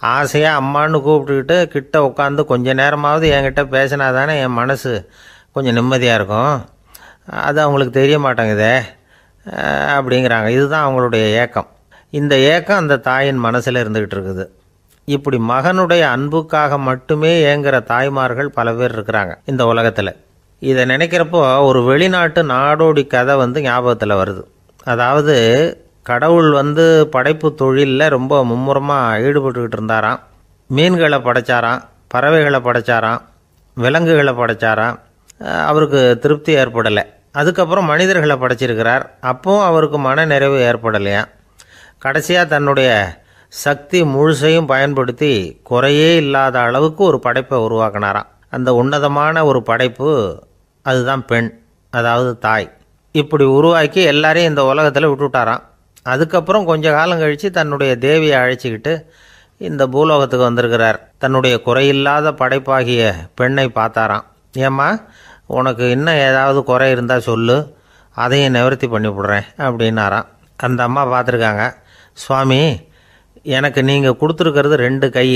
ஆசையாக அம்மான்னு கூப்பிட்டுக்கிட்டு கிட்ட உட்காந்து கொஞ்ச நேரமாவது என்கிட்ட பேசினா தானே என் மனசு கொஞ்சம் நிம்மதியாக இருக்கும். அது அவங்களுக்கு தெரிய மாட்டேங்குதே அப்படிங்கிறாங்க. இதுதான் அவங்களுடைய ஏக்கம். இந்த ஏக்கம் அந்த தாயின் மனசில் இருந்துக்கிட்டு இருக்குது. இப்படி மகனுடைய அன்புக்காக மட்டுமே ஏங்குற தாய்மார்கள் பல பேர் இருக்கிறாங்க இந்த உலகத்தில். இதை நினைக்கிறப்போ ஒரு வெளிநாட்டு நாடோடி கதை ஞாபகத்தில் வருது. அதாவது கடவுள் படைப்பு தொழிலில் ரொம்ப மும்முரமாக ஈடுபட்டுக்கிட்டு இருந்தாராம். மீன்களை படைச்சாராம், பறவைகளை படைச்சாராம், விலங்குகளை படைச்சாராம். அவருக்கு திருப்தி ஏற்படலை. அதுக்கப்புறம் மனிதர்களை படைச்சிருக்கிறார். அப்பவும் அவருக்கு மன நிறைவு ஏற்படலையாம். கடைசியாக தன்னுடைய சக்தி முழுசையும் பயன்படுத்தி குறையே இல்லாத அளவுக்கு ஒரு படைப்பை உருவாக்கினாராம். அந்த உன்னதமான ஒரு படைப்பு அதுதான் பெண், அதாவது தாய். இப்படி உருவாக்கி எல்லாரையும் இந்த உலகத்தில் விட்டுவிட்டாராம். அதுக்கப்புறம் கொஞ்ச காலம் கழித்து தன்னுடைய தேவியை அழைச்சிக்கிட்டு இந்த பூலோகத்துக்கு வந்திருக்கிறார். தன்னுடைய குறையில்லாத படைப்பாகிய பெண்ணை பார்த்தாராம். ஏம்மா, உனக்கு இன்னும் ஏதாவது குறை இருந்தால் சொல்லு, அதையும் நிவர்த்தி பண்ணி விடுறேன் அப்படின்னாராம். அந்த அம்மா பார்த்துருக்காங்க. சுவாமி, எனக்கு நீங்கள் கொடுத்துருக்கிறது 2 கை.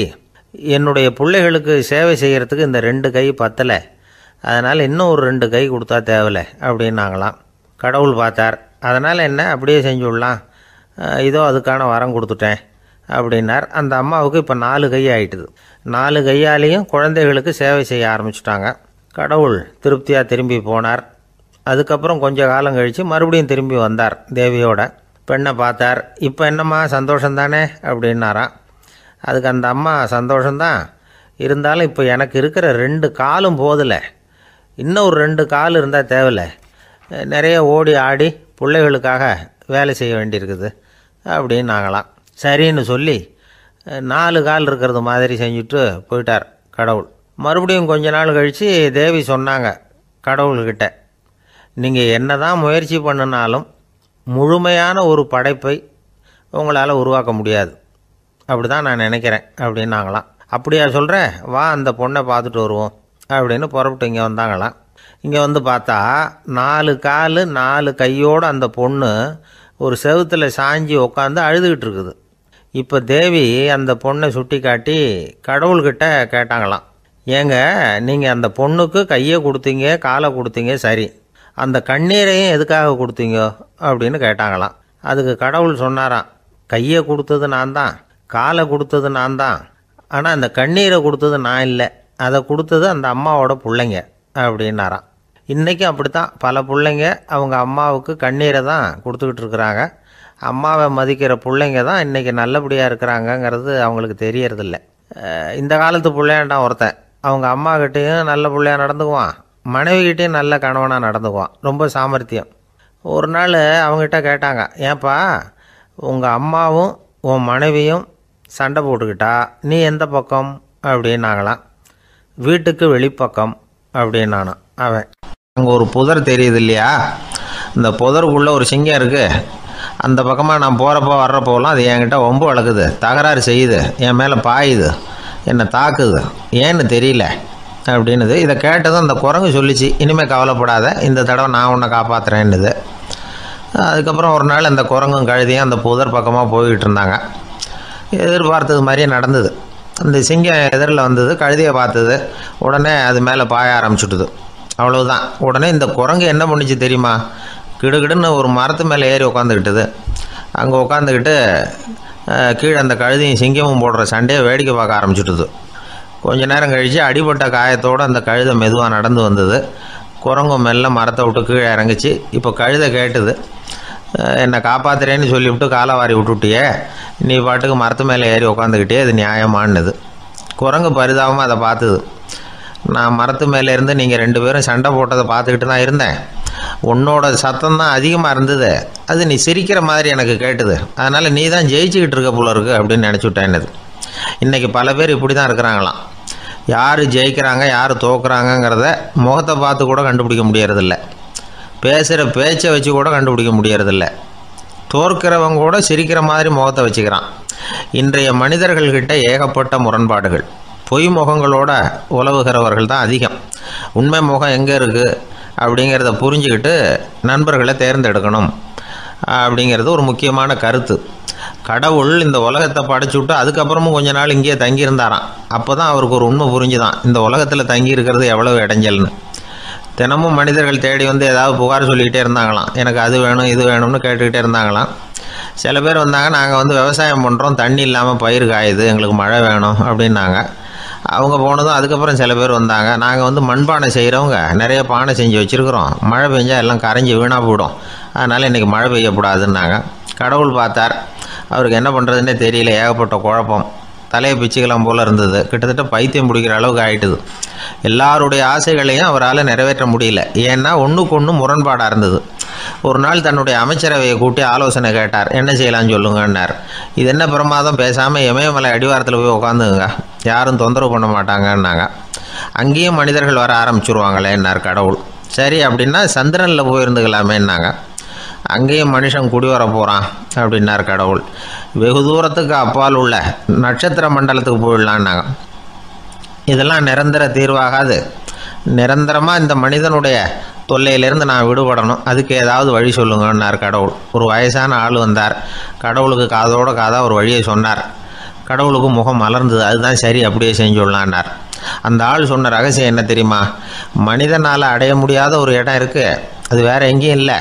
என்னுடைய பிள்ளைகளுக்கு சேவை செய்கிறதுக்கு இந்த 2 கை பத்தலை. அதனால் இன்னும் ஒரு 2 கை கொடுத்தா தேவலை அப்படின்னாங்களாம். கடவுள் பார்த்தார். அதனால் என்ன, அப்படியே செஞ்சு விடலாம், இதோ அதுக்கான வரம் கொடுத்துட்டேன் அப்படின்னார். அந்த அம்மாவுக்கு இப்போ 4 கை ஆகிட்டுது. 4 கையாலேயும் குழந்தைகளுக்கு சேவை செய்ய ஆரம்பிச்சுட்டாங்க. கடவுள் திருப்தியாக திரும்பி போனார். அதுக்கப்புறம் கொஞ்ச காலம் கழித்து மறுபடியும் திரும்பி வந்தார் தேவியோட. பெண்ணை பார்த்தார். இப்போ என்னம்மா சந்தோஷந்தானே அப்படின்னாராம். அதுக்கு அந்த அம்மா, சந்தோஷந்தான், இருந்தாலும் இப்போ எனக்கு இருக்கிற 2 காலும் போதில்லை, இன்னும் ஒரு 2 கால் இருந்தால் தேவையில்லை, நிறைய ஓடி ஆடி பிள்ளைகளுக்காக வேலை செய்ய வேண்டியிருக்குது அப்படின்னாங்களாம். சரின்னு சொல்லி 4 கால் இருக்கிறது மாதிரி செஞ்சுட்டு போயிட்டார் கடவுள். மறுபடியும் கொஞ்ச நாள் கழித்து தேவி சொன்னாங்க கடவுள்கிட்ட, நீங்கள் என்ன தான் முயற்சி பண்ணினாலும் முழுமையான ஒரு படைப்பை உங்களால் உருவாக்க முடியாது, அப்படி தான் நான் நினைக்கிறேன் அப்படின்னாங்களாம். அப்படியா சொல்கிறேன், வா அந்த பொண்ணை பார்த்துட்டு வருவோம் அப்படின்னு புறப்பட்டு இங்கே வந்தாங்களாம். இங்கே பார்த்தா 4 கால் 4 கையோடு அந்த பொண்ணு ஒரு செவுத்தில் சாஞ்சி உட்காந்து அழுதுகிட்டு இருக்குது. இப்போ தேவி அந்த பொண்ணை சுட்டி காட்டி கடவுள்கிட்ட கேட்டாங்களாம், ஏங்க நீங்கள் அந்த பொண்ணுக்கு கையை கொடுத்தீங்க, காலை கொடுத்தீங்க, சரி, அந்த கண்ணீரையும் எதுக்காக கொடுத்தீங்க அப்படின்னு கேட்டாங்களாம். அதுக்கு கடவுள் சொன்னாராம், கையை கொடுத்தது நான் தான், காலை கொடுத்தது நான் தான், ஆனால் அந்த கண்ணீரை கொடுத்தது நான் இல்லை, அதை கொடுத்தது அந்த அம்மாவோட பிள்ளைங்க அப்படின்னாராம். இன்றைக்கும் அப்படித்தான் பல பிள்ளைங்க அவங்க அம்மாவுக்கு கண்ணீரை தான் கொடுத்துக்கிட்டு இருக்கிறாங்க. அம்மாவை மதிக்கிற பிள்ளைங்க தான் இன்றைக்கி நல்லபடியாக இருக்கிறாங்கங்கிறது அவங்களுக்கு தெரியறதில்ல. இந்த காலத்து பிள்ளையாண்டான் ஒருத்தன் அவங்க அம்மாக்கிட்டேயும் நல்ல பிள்ளையாக நடந்துக்குவான், மனைவிக்கிட்டேயும் நல்ல கணவனாக நடந்துக்குவான், ரொம்ப சாமர்த்தியம். ஒரு நாள் அவங்ககிட்ட கேட்டாங்க, ஏன்பா உங்கள் அம்மாவும் உன் மனைவியும் சண்டை போட்டுக்கிட்டா நீ எந்த பக்கம் அப்படின்னாங்களாம். வீட்டுக்கு வெளிப்பக்கம் அப்படின்னானான் அவன். அங்கே ஒரு புதர் தெரியுது இல்லையா, இந்த புதருக்குள்ளே ஒரு சிங்கம் இருக்குது, அந்த பக்கமாக நான் போகிறப்போ வர்றப்போலாம் அது என்கிட்ட வம்பு வளர்க்குது, தகராறு செய்யுது, என் மேலே பாயுது, என்னை தாக்குது, ஏன்னு தெரியல அப்படின்னுது. இதை கேட்டதும் அந்த குரங்கு சொல்லிச்சு, இனிமேல் கவலைப்படாத, இந்த தடவை நான் உன்னை காப்பாற்றுறேன்னுது. அதுக்கப்புறம் ஒரு நாள் அந்த குரங்கும் கழுதியும் அந்த புதர் பக்கமாக போய்கிட்டு இருந்தாங்க. எதிர்பார்த்தது மாதிரியே நடந்தது. அந்த சிங்கம் எதிரில் வந்தது, கழுதியை பார்த்தது, உடனே அது மேலே பாய ஆரம்பிச்சுட்டுது. அவ்வளவுதான். உடனே இந்த குரங்கு என்ன பண்ணிச்சு தெரியுமா, கிடுகிடுன்னு ஒரு மரத்து மேலே ஏறி உட்காந்துக்கிட்டுது. அங்கே உட்காந்துக்கிட்டு கீழே அந்த கழுதியும் சிங்கமும் போடுற சண்டையை வேடிக்கை பார்க்க ஆரம்பிச்சுட்டுது. கொஞ்ச நேரம் கழித்து அடிபட்ட காயத்தோடு அந்த கழுதை மெதுவாக நடந்து வந்தது. குரங்கும் மெல்ல மரத்தை விட்டு கீழே இறங்கிச்சு. இப்போ கழுதை கேட்டுது, என்னை காப்பாற்றுறேன்னு சொல்லிவிட்டு காலை வாரி விட்டுட்டியே, நீ பாட்டுக்கு மரத்து மேலே ஏறி உட்காந்துக்கிட்டே, அது நியாயமானது. குரங்கு பரிதாபமாக அதை பார்த்துது. நான் மரத்து மேலே இருந்து நீங்கள் 2 பேரும் சண்டை போட்டதை பார்த்துக்கிட்டு தான் இருந்தேன், உன்னோட சத்தம் தான் அதிகமாக இருந்தது, அது நீ சிரிக்கிற மாதிரி எனக்கு கேட்டுது, அதனால் நீ தான் ஜெயிச்சுக்கிட்டு இருக்க போல இருக்கு அப்படின்னு நினச்சிவிட்டேன்னது. இன்றைக்கி பல பேர் இப்படி தான் இருக்கிறாங்களாம். யார் ஜெயிக்கிறாங்க யார் தோக்குறாங்கங்கிறத முகத்தை பார்த்து கூட கண்டுபிடிக்க முடியறதில்ல, பேசுகிற பேச்சை வச்சு கூட கண்டுபிடிக்க முடியறதில்ல. தோற்கிறவங்க கூட சிரிக்கிற மாதிரி முகத்தை வச்சுக்கிறான். இன்றைய மனிதர்கள்கிட்ட ஏகப்பட்ட முரண்பாடுகள், பொய் முகங்களோட உலவுகிறவர்கள் தான் அதிகம். உண்மை முகம் எங்கே இருக்குது அப்படிங்கிறத புரிஞ்சுக்கிட்டு நண்பர்களை தேர்ந்தெடுக்கணும் அப்படிங்கிறது ஒரு முக்கியமான கருத்து. கடவுள் இந்த உலகத்தை படைச்சு விட்டு அதுக்கப்புறமும் கொஞ்ச நாள் இங்கேயே தங்கியிருந்தாராம். அப்போ தான் அவருக்கு ஒரு உண்மை புரிஞ்சுதான், இந்த உலகத்தில் தங்கி இருக்கிறது எவ்வளோ இடைஞ்சல்னு. தினமும் மனிதர்கள் தேடி வந்து ஏதாவது புகார் சொல்லிக்கிட்டே இருந்தாங்களாம். எனக்கு அது வேணும் இது வேணும்னு கேட்டுக்கிட்டே இருந்தாங்களாம். சில பேர் வந்தாங்க, நாங்கள் வந்து விவசாயம் பண்ணுறோம், தண்ணி இல்லாமல் பயிர் காயுது, எங்களுக்கு மழை வேணும் அப்படின்னாங்க. அவங்க போனதும் அதுக்கப்புறம் சில பேர் வந்தாங்க, நாங்கள் வந்து மண்பானை செய்கிறவங்க, நிறைய பானை செஞ்சு வச்சுருக்குறோம், மழை பெஞ்சால் எல்லாம் கரைஞ்சி வீணாக போயிடும், அதனால் இன்றைக்கி மழை பெய்யக்கூடாதுன்னாங்க. கடவுள் பார்த்தார், அவருக்கு என்ன பண்ணுறதுன்னே தெரியல, ஏகப்பட்ட குழப்பம், தலையை பிச்சுக்கலாம் போல் இருந்தது, கிட்டத்தட்ட பைத்தியம் பிடிக்கிற அளவுக்கு ஆகிட்டுது. எல்லாருடைய ஆசைகளையும் அவரால் நிறைவேற்ற முடியல, ஏன்னா ஒன்றுக்கு ஒன்று முரண்பாடாக இருந்தது. ஒரு நாள் தன்னுடைய அமைச்சரவையை கூட்டி ஆலோசனை கேட்டார். என்ன செய்யலாம்னு சொல்லுங்கன்னார். இது என்ன பிரமாதம், பேசாமல் இமயமலை அடிவாரத்தில் போய் உட்காந்துங்க, யாரும் தொந்தரவு பண்ண மாட்டாங்கன்னாங்க. அங்கேயும் மனிதர்கள் வர ஆரம்பிச்சுருவாங்களேன்னார் கடவுள். சரி அப்படின்னா சந்திரனில் போயிருந்துக்கலாமேன்னாங்க. அங்கேயும் மனுஷன் குடி வர போகிறான் அப்படின்னார் கடவுள். வெகு தூரத்துக்கு அப்பால் உள்ள நட்சத்திர மண்டலத்துக்கு போயிடலான்னாங்க. இதெல்லாம் நிரந்தர தீர்வாகாது, நிரந்தரமாக இந்த மனிதனுடைய தொல்லையிலேருந்து நான் விடுபடணும், அதுக்கு ஏதாவது வழி சொல்லுங்கன்னார் கடவுள். ஒரு வயசான ஆள் வந்தார். கடவுளுக்கு காதோட காதாக ஒரு வழியை சொன்னார். கடவுளுக்கு முகம் மலர்ந்தது. அதுதான் சரி, அப்படியே செஞ்சுடலான்னார். அந்த ஆள் சொன்ன ரகசியம் என்ன தெரியுமா? மனிதனால் அடைய முடியாத ஒரு இடம் இருக்குது, அது வேறு எங்கேயும் இல்லை,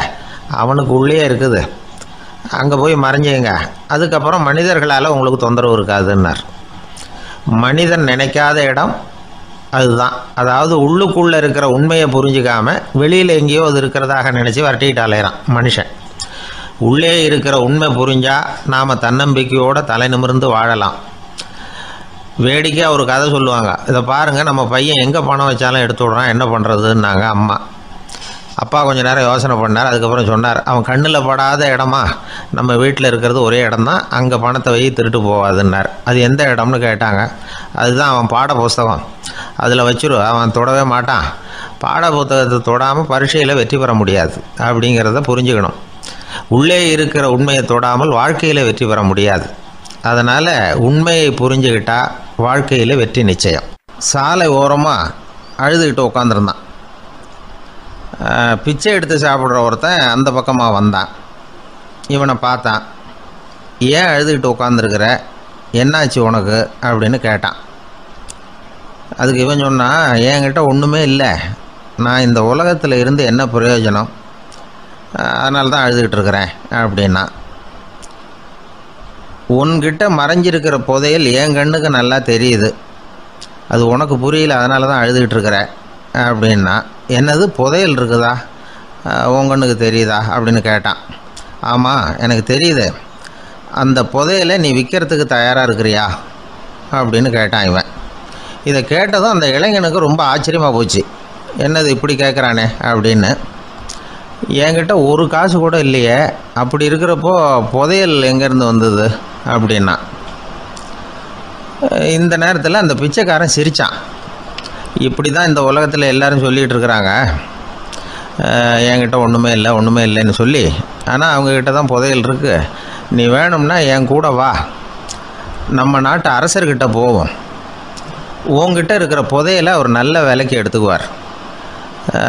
அவனுக்கு உள்ளே இருக்குது, அங்கே போய் மறைஞ்சிங்க, அதுக்கப்புறம் மனிதர்களால் உங்களுக்கு தொந்தரவு இருக்காதுன்னார். மனிதன் நினைக்காத இடம் அதுதான். அதாவது உள்ளுக்குள்ளே இருக்கிற உண்மையை புரிஞ்சிக்காமல் வெளியில் எங்கேயோ அது இருக்கிறதாக நினச்சி வரட்டிக்கிட்டு அலையிறான் மனுஷன். உள்ளே இருக்கிற உண்மை புரிஞ்சால் நாம் தன்னம்பிக்கையோடு தலை நிமிர்ந்து வாழலாம். வேடிக்கையாக ஒரு கதை சொல்லுவாங்க, இதை பாருங்கள், நம்ம பையன் எங்கே பணம் வச்சாலும் எடுத்து விட்றான், என்ன பண்ணுறதுன்னாங்க அம்மா. அப்பா கொஞ்சம் நேரம் யோசனை பண்ணார். அதுக்கப்புறம் சொன்னார், அவன் கண்ணில் படாத இடமா நம்ம வீட்டில் இருக்கிறது ஒரே இடம் தான், அங்கே பணத்தை வை திருட்டு போகாதுன்னார். அது எந்த இடம்னு கேட்டாங்க. அதுதான் அவன் பாட புஸ்தகம், அதில் வச்சிரு, அவன் தொடவே மாட்டான், பாட புத்தகத்தை தொடாமல் பரீட்சையில் வெற்றி பெற முடியாது அப்படிங்கிறத புரிஞ்சுக்கணும். உள்ளே இருக்கிற உண்மையை தொடாமல் வாழ்க்கையில் வெற்றி பெற முடியாது. அதனால் உண்மையை புரிஞ்சுக்கிட்டால் வாழ்க்கையில் வெற்றி நிச்சயம். சாலை ஓரமாக அழுதுகிட்டு உட்காந்துருந்தான். பிச்சை எடுத்து சாப்பிட்ற ஒருத்தன் அந்த பக்கமாக வந்தான். இவனை பார்த்தான். ஏன் அழுதுகிட்டு உட்காந்துருக்கிற, என்னாச்சு உனக்கு அப்படின்னு கேட்டான். அதுக்கு இவன் சொன்னான், என்கிட்ட ஒன்றுமே இல்லை, நான் இந்த உலகத்தில் இருந்து என்ன பிரயோஜனம், அதனால தான் அழுதுகிட்டு இருக்கிறேன் அப்படின்னா. உன்கிட்ட மறைஞ்சிருக்கிற புதையல் என் கண்ணுக்கு நல்லா தெரியுது, அது உனக்கு புரியல, அதனால தான் அழுதுகிட்டு இருக்கிற அப்படின்னா. என்னது, புதையல் இருக்குதா, உன் கண்ணுக்கு தெரியுதா அப்படின்னு கேட்டான். ஆமாம் எனக்கு தெரியுது, அந்த புதையலை நீ விற்கிறதுக்கு தயாராக இருக்கிறியா அப்படின்னு கேட்டான் இவன். இதை கேட்டதும் அந்த இளைஞனுக்கு ரொம்ப ஆச்சரியமாக போச்சு. என்னது இப்படி கேட்குறானே அப்படின்னு. என்கிட்ட ஒரு காசு கூட இல்லையே, அப்படி இருக்கிறப்போ புதையல் எங்கேருந்து வந்தது அப்படின்னா. இந்த நேரத்தில் அந்த பிச்சைக்காரன் சிரித்தான். இப்படி தான் இந்த உலகத்தில் எல்லோரும் சொல்லிகிட்டு இருக்கிறாங்க, என்கிட்ட ஒன்றுமே இல்லை ஒன்றுமே இல்லைன்னு சொல்லி. ஆனால் அவங்கக்கிட்ட தான் புதையல் இருக்குது, நீ வேணும்னா என் கூட வா, நம்ம நாட்டு அரசர்கிட்ட போவோம், உங்ககிட்ட இருக்கிற புதையலை அவர் நல்ல விலைக்கு எடுத்துக்குவார்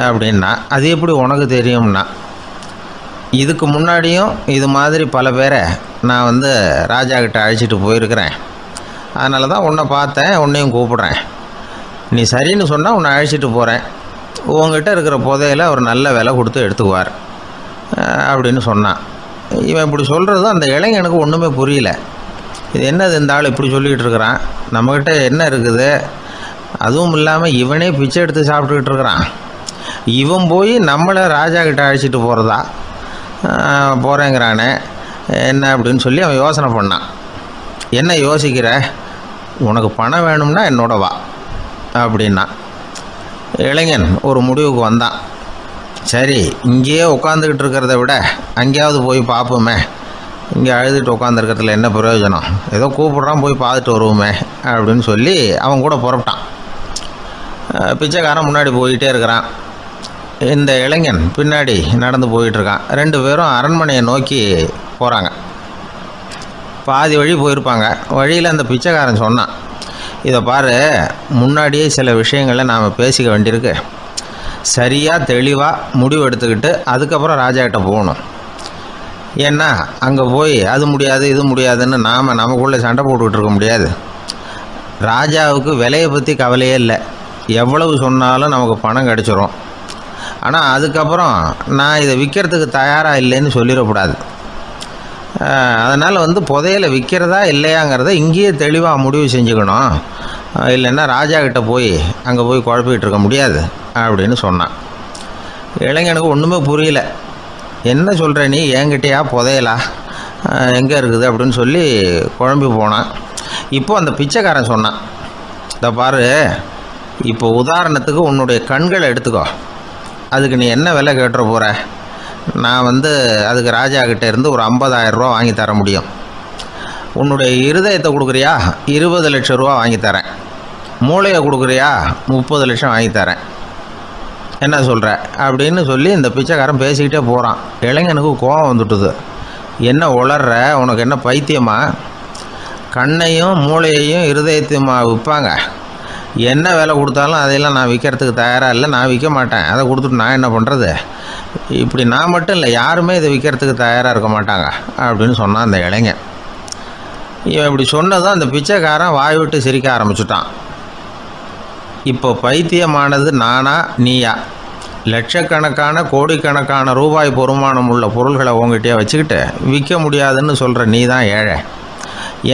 அப்படின்னா. அது எப்படி உனக்கு தெரியும்னா, இதுக்கு முன்னாடியும் இது மாதிரி பல பேரை நான் வந்து ராஜா கிட்ட அழைச்சிட்டு போயிருக்கிறேன், அதனால தான் உன்னை பார்த்தேன், உன்னையும் கூப்பிட்றேன், நீ சரின்னு சொன்னால் உன்னை அழைச்சிட்டு போகிறேன், உங்ககிட்ட இருக்கிற புதையலை அவர் நல்ல விலை கொடுத்து எடுத்துக்குவார் அப்படின்னு சொன்னான். இவன் இப்படி சொல்கிறது அந்த இளைஞனுக்கு ஒன்றுமே புரியல. இது என்னது இந்த ஆள் இப்படி சொல்லிகிட்டு இருக்கிறான், நம்மக்கிட்ட என்ன இருக்குது, அதுவும் இல்லாமல் இவனே பிச்சை எடுத்து சாப்பிட்டுக்கிட்டு இருக்கிறான், இவன் போய் நம்மளை ராஜா கிட்ட அழைச்சிட்டு போகிறதா போகிறேங்கிறானே என்ன அப்படின்னு சொல்லி அவன் யோசனை பண்ணான். என்ன யோசிக்கிற, உனக்கு பணம் வேணும்னா என்னோட வா அப்படின்னா. இளைஞன் ஒரு முடிவுக்கு வந்தான். சரி, இங்கேயே உட்காந்துக்கிட்டு இருக்கிறத விட அங்கேயாவது போய் பார்ப்போமே, இங்கே அழுதுட்டு உட்காந்துருக்கிறதுல என்ன பிரயோஜனம், ஏதோ கூப்பிட்றான் போய் பார்த்துட்டு வருவோமே அப்படின்னு சொல்லி அவன் கூட புறப்பட்டான். பிச்சைக்காரன் முன்னாடி போயிட்டே இருக்கிறான், இந்த இளைஞன் பின்னாடி நடந்து போயிட்டுருக்கான். ரெண்டு பேரும் அரண்மனையை நோக்கி போகிறாங்க. பாதி வழி போயிருப்பாங்க. வழியில் அந்த பிச்சைக்காரன் சொன்னான், இதை பாரு, முன்னாடியே சில விஷயங்களை நாம் பேசிக்க வேண்டியிருக்கு, சரியாக தெளிவாக முடிவு எடுத்துக்கிட்டு அதுக்கப்புறம் ராஜாக்கிட்ட போகணும். ஏன்னா அங்கே போய் அது முடியாது இது முடியாதுன்னு நாம் நமக்குள்ளே சண்டை போட்டுக்கிட்டு இருக்க முடியாது. ராஜாவுக்கு விலையை பற்றி கவலையே இல்லை. எவ்வளவு சொன்னாலும் நமக்கு பணம் கிடச்சிரும். ஆனால் அதுக்கப்புறம் நான் இதை விற்கிறதுக்கு தயாராக இல்லைன்னு சொல்லிடக்கூடாது. அதனால் புதையலை விற்கிறதா இல்லையாங்கிறத இங்கேயே தெளிவாக முடிவு செஞ்சுக்கணும். இல்லைன்னா ராஜா கிட்ட போய் அங்கே போய் குழப்பிக்கிட்டு இருக்க முடியாது அப்படின்னு சொன்னான். இளைஞனுக்கு ஒன்றுமே புரியல. என்ன சொல்கிற நீ, என்கிட்டயா புதையலா, எங்கே இருக்குது அப்படின்னு சொல்லி குழம்பி போனான். இப்போ அந்த பிச்சைக்காரன் சொன்னான், இதை பாரு, இப்போ உதாரணத்துக்கு உன்னுடைய கண்களை எடுத்துக்கோ. அதுக்கு நீ என்ன விலை கேட்டுற போகிற? நான் அதுக்கு ராஜா கிட்டே இருந்து ஒரு 50,000 ரூபா வாங்கி தர முடியும். உன்னுடைய இருதயத்தை கொடுக்குறியா, 20 லட்சம் ரூபா வாங்கி தரேன். மூளையை கொடுக்குறியா, 30 லட்சம் வாங்கி தரேன். என்ன சொல்கிற அப்படின்னு சொல்லி இந்த பிச்சைக்காரன் பேசிக்கிட்டே போகிறான். இளைஞனுக்கு கோபம் வந்துட்டுது. என்ன உளர்ற, உனக்கு என்ன பைத்தியமா? கண்ணையும் மூளையையும் இருதயத்தையுமா விற்பாங்க? என்ன விலை கொடுத்தாலும் அதையெல்லாம் நான் விற்கிறதுக்கு தயாராக இல்லை, நான் விற்க மாட்டேன். அதை கொடுத்துட்டு நான் என்ன பண்ணுறது? இப்படி நான் மட்டும் இல்லை, யாருமே இதை விற்கிறதுக்கு தயாராக இருக்க மாட்டாங்க அப்படின்னு சொன்னான் அந்த இளைஞன். இவன் இப்படி சொன்னதும் அந்த பிச்சைக்காரன் வாய் விட்டு சிரிக்க ஆரம்பிச்சுட்டான். இப்போ பைத்தியமானது நானா நீயா? லட்சக்கணக்கான கோடிக்கணக்கான ரூபாய் பொறுமானம் உள்ள பொருள்களை உங்ககிட்டயே வச்சுக்கிட்டு விற்க முடியாதுன்னு சொல்கிற நீ தான் ஏழை.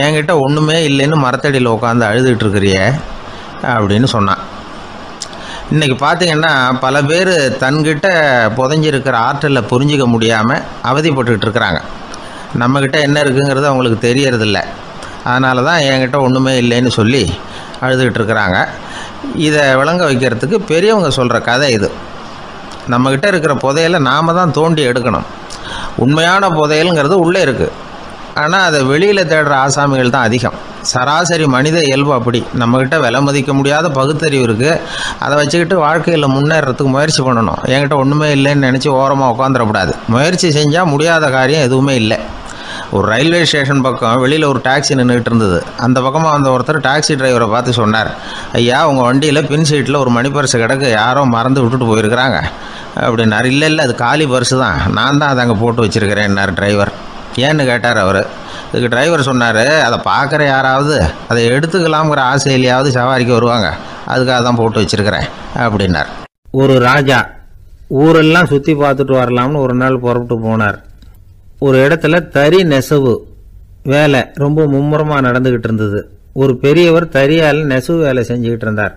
என்கிட்ட ஒன்றுமே இல்லைன்னு மரத்தடியில் உட்காந்து அழுதுகிட்டு இருக்கிறியே அப்படின்னு சொன்னான். இன்றைக்கி பார்த்திங்கன்னா பல பேர் தன்கிட்ட புதைஞ்சிருக்கிற ஆற்றலை புரிஞ்சிக்க முடியாமல் அவதிப்பட்டுக்கிட்டு இருக்கிறாங்க. நம்மக்கிட்ட என்ன இருக்குங்கிறது அவங்களுக்கு தெரியறதில்ல. அதனால தான் என்கிட்ட ஒன்றுமே இல்லைன்னு சொல்லி அழுதுகிட்டு இருக்கிறாங்க. இதை விளங்க வைக்கிறதுக்கு பெரியவங்க சொல்கிற கதை இது. நம்மக்கிட்ட இருக்கிற புதையலை நாம் தான் தோண்டி எடுக்கணும். உண்மையான புதையலுங்கிறது உள்ளே இருக்குது. ஆனால் அதை வெளியில் தேடுற ஆசாமிகள் தான் அதிகம். சராசரி மனித இயல்பு அப்படி. நம்மக்கிட்ட விலை மதிக்க முடியாத பகுத்தறிவு இருக்குது. அதை வச்சுக்கிட்டு வாழ்க்கையில் முன்னேறத்துக்கு முயற்சி பண்ணணும். என்கிட்ட ஒன்றுமே இல்லைன்னு நினச்சி ஓரமாக உட்காந்துடக்கூடாது. முயற்சி செஞ்சால் முடியாத காரியம் எதுவுமே இல்லை. ஒரு ரயில்வே ஸ்டேஷன் பக்கம் வெளியில் ஒரு டாக்ஸி நின்றுட்டு இருந்தது. அந்த பக்கமாக வந்த ஒருத்தர் டாக்ஸி டிரைவரை பார்த்து சொன்னார், ஐயா, உங்கள் வண்டியில் பின் சீட்டில் ஒரு மணி பர்ஸு கிடக்கு, யாரோ மறந்து விட்டுட்டு போயிருக்கிறாங்க அப்படின்னார். இல்லை அது காலி பர்ஸு தான், நான் தான் அதை அங்கே போட்டு வச்சுருக்கிறேன்னார் டிரைவர். ஏன்னு கேட்டார் அவர். இதுக்கு டிரைவர் சொன்னார், அதை பார்க்குற யாராவது அதை எடுத்துக்கலாம்ங்கிற ஆசையிலையாவது சவாரிக்கு வருவாங்க, அதுக்காக தான் போட்டு வச்சுருக்கிறேன் அப்படின்னார். ஒரு ராஜா ஊரெல்லாம் சுற்றி பார்த்துட்டு வரலாம்னு ஒரு நாள் புறப்பட்டு போனார். ஒரு இடத்துல தறி நெசவு வேலை ரொம்ப மும்முரமாக நடந்துக்கிட்டு இருந்தது. ஒரு பெரியவர் தறியால் நெசவு வேலை செஞ்சுக்கிட்டு இருந்தார்.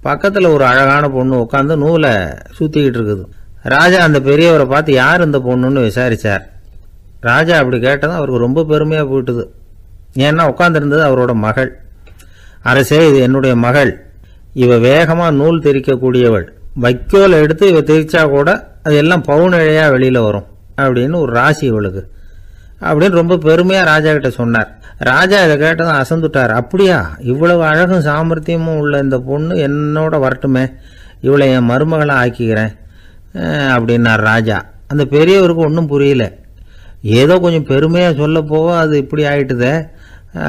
பக்கத்தில் ஒரு அழகான பொண்ணு உட்காந்து நூலை சுற்றிக்கிட்டு இருக்குது. ராஜா அந்த பெரியவரை பார்த்து யார் இந்த பொண்ணுன்னு விசாரித்தார். ராஜா அப்படி கேட்டதும் அவருக்கு ரொம்ப பெருமையாக போயிட்டுது. ஏன்னா உட்காந்துருந்தது அவரோட மகள். அரசே, இது என்னுடைய மகள். இவ வேகமாக நூல் திரிக்கக்கூடியவள். வைக்கோலை எடுத்து இவ திரிச்சா கூட அது எல்லாம் பவுனிழையாக வெளியில் வரும் அப்படின்னு ஒரு ராசி இவளுக்கு அப்படின்னு ரொம்ப பெருமையாக ராஜா கிட்ட சொன்னார். ராஜா இதை கேட்டதும் அசந்துட்டார். அப்படியா, இவ்வளவு அழகும் சாமர்த்தியமும் உள்ள இந்த பொண்ணு என்னோட வரட்டுமே, இவளை என் மருமகளை ஆக்கிக்கிறேன் அப்படின்னார் ராஜா. அந்த பெரியவருக்கு ஒன்றும் புரியல. ஏதோ கொஞ்சம் பெருமையாக சொல்ல போக அது இப்படி ஆயிட்டுதே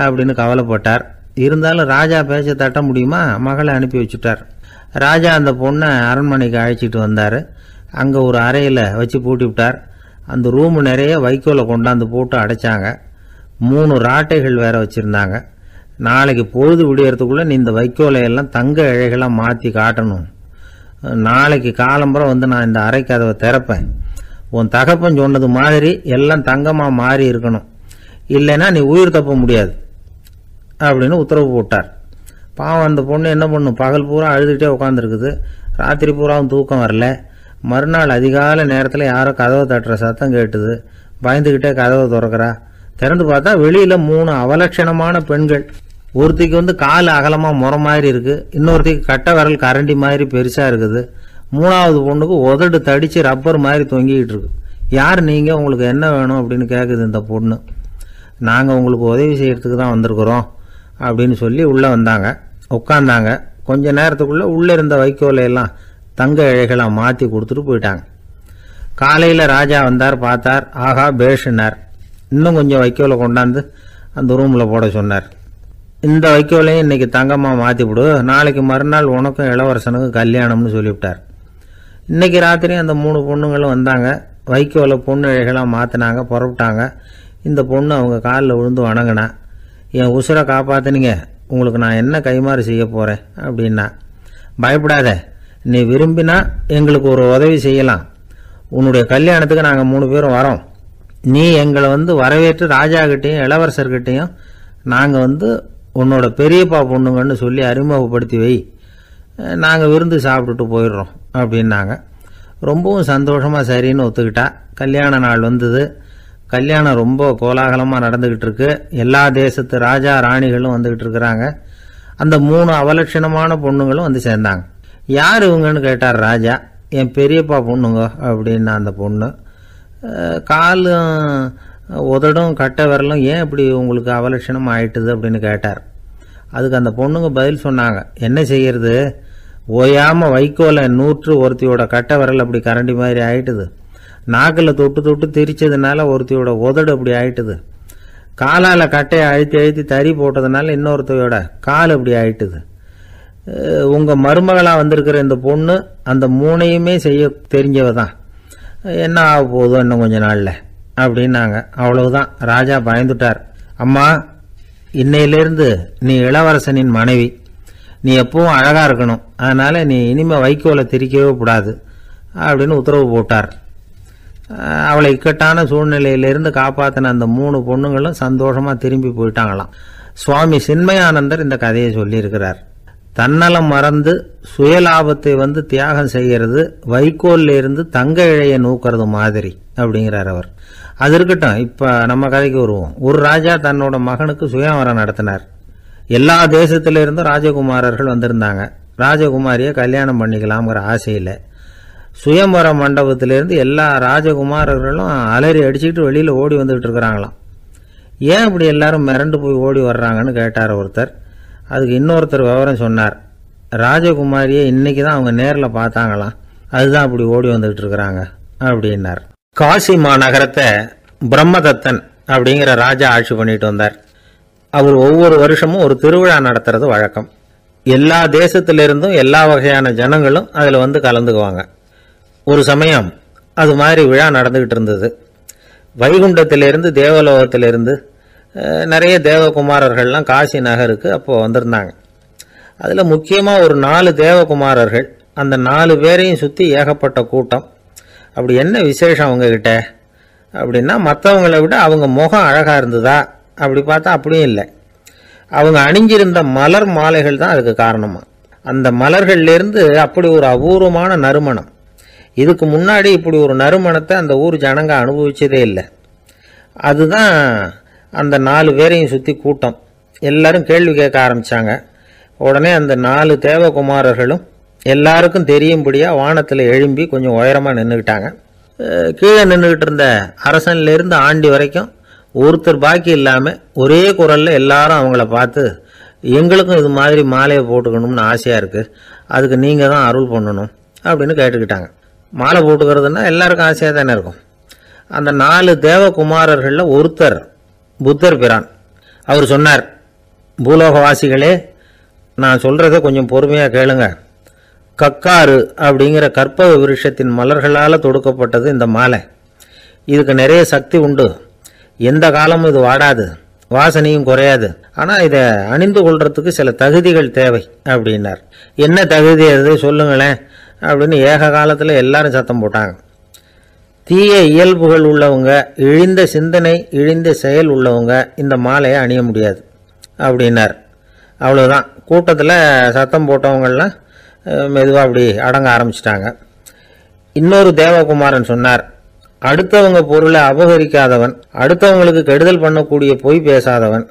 அப்படின்னு கவலைப்பட்டார். இருந்தாலும் ராஜா பேச்ச தட்ட முடியுமா, மகளை அனுப்பி வச்சுட்டார். ராஜா அந்த பொண்ணை அரண்மனைக்கு அழைச்சிட்டு வந்தார். அங்கே ஒரு அறையில் வச்சு பூட்டி விட்டார். அந்த ரூமு நிறைய வைக்கோலை கொண்டாந்து போட்டு அடைச்சாங்க. 3 ராட்டைகள் வேற வச்சுருந்தாங்க. நாளைக்கு பொழுது விடியறதுக்குள்ளே நீ இந்த வைக்கோலையெல்லாம் தங்க இழைகளாக மாற்றி காட்டணும். நாளைக்கு காலம்பரம் நான் இந்த அறை கதவை திறப்பேன். உன் தகப்பன் சொன்னது மாதிரி எல்லாம் தங்கமாக மாறி இருக்கணும், இல்லைன்னா நீ உயிர் தப்ப முடியாது அப்படின்னு உத்தரவு போட்டார். பாவம் அந்த பொண்ணு என்ன பண்ணும், பகல் பூரா அழுதுகிட்டே உட்காந்துருக்குது. ராத்திரி பூராவும் தூக்கம் வரல. மறுநாள் அதிகாலை நேரத்தில் யாரோ கதவை தட்டுற சத்தம் கேட்டுது. பயந்துக்கிட்டே கதவை திறக்கிறா. திறந்து பார்த்தா வெளியில் 3 அவலட்சணமான பெண்கள். ஒருத்திக்கு கால் அகலமாக முறை மாதிரி இருக்குது, இன்னொருத்திக்கு கட்டை விரல் கரண்டி மாதிரி பெருசாக இருக்குது, 3வது பொண்ணுக்கு உதடு தடித்து ரப்பர் மாதிரி தொங்கிக்கிட்டு இருக்கு. யார் நீங்கள், உங்களுக்கு என்ன வேணும் அப்படின்னு கேட்குது இந்த பொண்ணு. நாங்கள் உங்களுக்கு உதவி செய்கிறதுக்கு தான் வந்திருக்கிறோம் அப்படின்னு சொல்லி உள்ளே வந்தாங்க. உட்காந்தாங்க. கொஞ்ச நேரத்துக்குள்ளே உள்ளே இருந்த வைக்கோலையெல்லாம் தங்க இழைகளாக மாற்றி கொடுத்துட்டு போயிட்டாங்க. காலையில் ராஜா வந்தார், பார்த்தார். ஆகா பேஷுனார். இன்னும் கொஞ்சம் வைக்கோலை கொண்டாந்து அந்த ரூமில் போட சொன்னார். இந்த வைக்கோலையும் இன்னைக்கு தங்கமாக மாற்றிவிடு, நாளைக்கு மறுநாள் உனக்கும் இளவரசனுக்கும் கல்யாணம்னு சொல்லிவிட்டார். இன்னைக்கு ராத்திரி அந்த 3 பொண்ணுங்களும் வந்தாங்க. வைக்கோலை பொண்ணு இழைகளாக மாற்றினாங்க, புறப்பட்டாங்க. இந்த பொண்ணு அவங்க காலில் விழுந்து வணங்கினா, என் உசுரை காப்பாற்றினீங்க, உங்களுக்கு நான் என்ன கைமாறு செய்ய போகிறேன் அப்படின்னா. பயப்படாத, நீ விரும்பினா எங்களுக்கு ஒரு உதவி செய்யலாம். உன்னுடைய கல்யாணத்துக்கு நாங்கள் 3 பேரும் வரோம். நீ எங்களை வரவேற்று ராஜாக்கிட்டையும் இளவரசர்கிட்டையும் நாங்கள் உன்னோட பெரியப்பா பொண்ணுங்கன்னு சொல்லி அறிமுகப்படுத்தி வை, நாங்கள் விருந்து சாப்பிட்டுட்டு போயிடுறோம் அப்படின்னாங்க. ரொம்பவும் சந்தோஷமாக சரின்னு ஒத்துக்கிட்டா. கல்யாண நாள் வந்தது. கல்யாணம் ரொம்ப கோலாகலமாக நடந்துக்கிட்டு இருக்கு. எல்லா தேசத்து ராஜா ராணிகளும் வந்துக்கிட்டு இருக்கிறாங்க. அந்த 3 அவலட்சணமான பொண்ணுங்களும் சேர்ந்தாங்க. யார் இவங்கன்னு கேட்டார் ராஜா. என் பெரியப்பா பொண்ணுங்க அப்படின்னா அந்த பொண்ணு. காலும் உதடும் கட்டை விரலும் ஏன் இப்படி உங்களுக்கு அவலட்சணம் ஆயிட்டுது அப்படின்னு கேட்டார். அதுக்கு அந்த பொண்ணுங்க பதில் சொன்னாங்க. என்ன செய்யறது, ஓயாமல் வைக்கோலை நூற்று ஒருத்தியோட கட்டை விரல் அப்படி கரண்டி மாதிரி ஆயிட்டுது. நாக்கில் தொட்டு தொட்டு திரிச்சதுனால ஒருத்தியோட உதடு அப்படி ஆயிட்டுது. காலால் கட்டையை அழுத்தி அழுத்தி தறி போட்டதுனால இன்னொருத்தையோட கால் அப்படி ஆயிட்டுது. உங்கள் மருமகளாக வந்திருக்கிற இந்த பொண்ணு அந்த 3ஐயுமே செய்ய தெரிஞ்சவ தான். என்ன ஆக போதும் இன்னும் கொஞ்ச நாளில் அப்படின்னாங்க. அவ்வளவுதான். ராஜா பயந்துட்டார். அம்மா, இன்னையிலேருந்து நீ இளவரசனின் மனைவி. நீ எப்பவும் அழகாக இருக்கணும். அதனால் நீ இனிமேல் வைக்கோலை திரிக்கவே கூடாது அப்படின்னு உத்தரவு போட்டார். அவளை இக்கட்டான சூழ்நிலையிலிருந்து காப்பாற்றின அந்த 3 பொண்ணுங்களும் சந்தோஷமாக திரும்பி போயிட்டாங்களாம். சுவாமி சின்மயானந்தர் இந்த கதையை சொல்லியிருக்கிறார். தன்னலம் மறந்து சுயலாபத்தை தியாகம் செய்கிறது வைக்கோல்ல இருந்து தங்க இழைய நூக்கிறது மாதிரி அப்படிங்கிறார் அவர். அது இருக்கட்டும், இப்ப நம்ம கதைக்கு வருவோம். ஒரு ராஜா தன்னோட மகனுக்கு சுயவரம் நடத்தினார். எல்லா தேசத்தில இருந்தும் ராஜகுமாரர்கள் வந்திருந்தாங்க. ராஜகுமாரியை கல்யாணம் பண்ணிக்கலாம்ங்கிற ஆசையில் சுயம்பர மண்டபத்திலிருந்து எல்லா ராஜகுமாரர்களும் அலறி அடிச்சுக்கிட்டு வெளியில் ஓடி வந்துகிட்டு இருக்கிறாங்களாம். ஏன் இப்படி எல்லாரும் மிரண்டு போய் ஓடி வர்றாங்கன்னு கேட்டார் ஒருத்தர். அதுக்கு இன்னொருத்தர் விவரம் சொன்னார். ராஜகுமாரியை இன்னைக்கு தான் அவங்க நேரில் பார்த்தாங்களாம், அதுதான் அப்படி ஓடி வந்துகிட்டு இருக்கிறாங்க அப்படின்னார். காசி மாநகரத்தை பிரம்மதத்தன் அப்படிங்கிற ராஜா ஆட்சி பண்ணிட்டு வந்தார். அவர் ஒவ்வொரு வருஷமும் ஒரு திருவிழா நடத்துறது வழக்கம். எல்லா தேசத்திலிருந்தும் எல்லா வகையான ஜனங்களும் அதில் கலந்துக்குவாங்க. ஒரு சமயம் அது மாதிரி விழா நடந்துகிட்டு இருந்தது. வைகுண்டத்திலிருந்து தேவலோகத்திலிருந்து நிறைய தேவகுமாரர்கள்லாம் காசி நகருக்கு அப்போது வந்திருந்தாங்க. அதில் முக்கியமாக ஒரு 4 தேவகுமாரர்கள். அந்த 4 பேரையும் சுற்றி ஏகப்பட்ட கூட்டம். அப்படி என்ன விசேஷம் அவங்கக்கிட்ட அப்படின்னா, மற்றவங்களை விட அவங்க முகம் அழகாக இருந்ததா அப்படி பார்த்தா அப்படியும் இல்லை. அவங்க அணிஞ்சிருந்த மலர் மாலைகள் தான் அதுக்கு காரணமாக. அந்த மலர்கள்லேருந்து அப்படி ஒரு அபூர்வமான நறுமணம். இதுக்கு முன்னாடி இப்படி ஒரு நறுமணத்தை அந்த ஊர் ஜனங்க அனுபவிச்சதே இல்லை. அதுதான் அந்த 4 பேரையும் சுற்றி கூட்டம். எல்லாரும் கேள்வி கேட்க ஆரம்பித்தாங்க. உடனே அந்த 4 தேவகுமாரர்களும் எல்லாருக்கும் தெரியும்படியாக வானத்தில் எழும்பி கொஞ்சம் உயரமாக நின்றுக்கிட்டாங்க. கீழே நின்றுக்கிட்டு இருந்த அரசன்லேருந்து ஆண்டி வரைக்கும் ஒருத்தர் பாக்கி இல்லாமல் ஒரே குரலில் எல்லாரும் அவங்கள பார்த்து, எங்களுக்கும் இது மாதிரி மாலையை போட்டுக்கணும்னு ஆசையாக இருக்குது, அதுக்கு நீங்கள் தான் அருள் பண்ணணும் அப்படின்னு கேட்டுக்கிட்டாங்க. மாலை போட்டுக்கிறதுனா எல்லாருக்கும் ஆசையாக தானே இருக்கும். அந்த 4 தேவகுமாரர்களில் ஒருத்தர் புத்தர் பிரான். அவர் சொன்னார், பூலோகவாசிகளே, நான் சொல்கிறத கொஞ்சம் பொறுமையாக கேளுங்க. கக்காரு அப்படிங்கிற கற்பக விருஷத்தின் மலர்களால் தொடுக்கப்பட்டது இந்த மாலை. இதுக்கு நிறைய சக்தி உண்டு. எந்த காலமும் இது வாடாது, வாசனையும் குறையாது. ஆனால் இதை அணிந்து கொள்றதுக்கு சில தகுதிகள் தேவை அப்படின்னார். என்ன தகுதி அது சொல்லுங்களேன் அப்படின்னு ஏக காலத்தில் எல்லாரும் சத்தம் போட்டாங்க. தீய இயல்புகள் உள்ளவங்க, இழிந்த சிந்தனை, இழிந்த செயல் உள்ளவங்க இந்த மாலையை அணிய முடியாது அப்படின்னார். அவ்வளோதான். கூட்டத்தில் சத்தம் போட்டவங்கள்லாம் மெதுவாக அப்படி அடங்க ஆரம்பிச்சிட்டாங்க. இன்னொரு தேவகுமாரன் சொன்னார், அடுத்தவங்க பொருளை அபகரிக்காதவன், அடுத்தவங்களுக்கு கெடுதல் பண்ணக்கூடிய பொய் பேசாதவன்,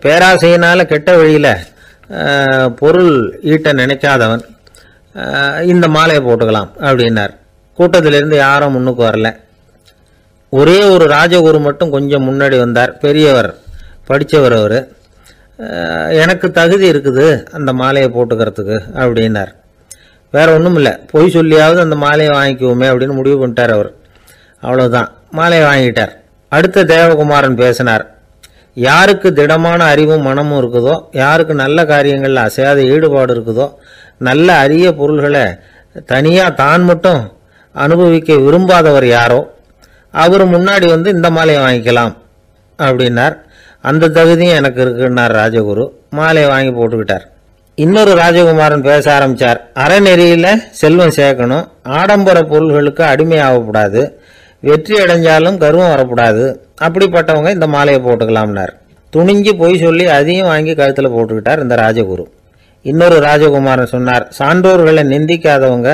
பேராசையினால் கெட்ட வழியில் பொருள் ஈட்ட நினைக்காதவன் இந்த மாலையை போட்டுக்கலாம் அப்படின்னார். கூட்டத்திலிருந்து யாரும் முன்னுக்கு வரல. ஒரே ஒரு ராஜகுரு மட்டும் கொஞ்சம் முன்னாடி வந்தார். பெரியவர், படித்தவர். அவர், எனக்கு தகுதி இருக்குது அந்த மாலையை போட்டுக்கிறதுக்கு அப்படின்னார். வேற ஒன்றும் இல்லை, பொய் சொல்லியாவது அந்த மாலையை வாங்கிக்குவோமே அப்படின்னு முடிவு பண்ணிட்டார் அவர். அவ்வளோதான், மாலையை வாங்கிட்டார். அடுத்த தேவகுமாரன் பேசினார். யாருக்கு திடமான அறிவும் மனமும் இருக்குதோ, யாருக்கு நல்ல காரியங்களில் அசையாத ஈடுபாடு இருக்குதோ, நல்ல அரிய பொருள்களை தனியாக தான் மட்டும் அனுபவிக்க விரும்பாதவர் யாரோ அவர் முன்னாடி வந்து இந்த மாலையை வாங்கிக்கலாம் அப்படின்னார். அந்த தகுதியும் எனக்கு இருக்குன்னார் ராஜகுரு. மாலையை வாங்கி போட்டுக்கிட்டார். இன்னொரு ராஜகுமாரன் பேச ஆரம்பித்தார். அறநெறியில் செல்வம் சேர்க்கணும், ஆடம்பர பொருள்களுக்கு அடிமையாகக்கூடாது, வெற்றி அடைஞ்சாலும் கர்வம் வரக்கூடாது, அப்படிப்பட்டவங்க இந்த மாலையை போட்டுக்கலாம்னார். துணிஞ்சு பொய் சொல்லி அதையும் வாங்கி கழுத்தில் போட்டுக்கிட்டார் இந்த ராஜகுரு. இன்னொரு ராஜகுமாரன் சொன்னார், சான்றோர்களை நிந்திக்காதவங்க,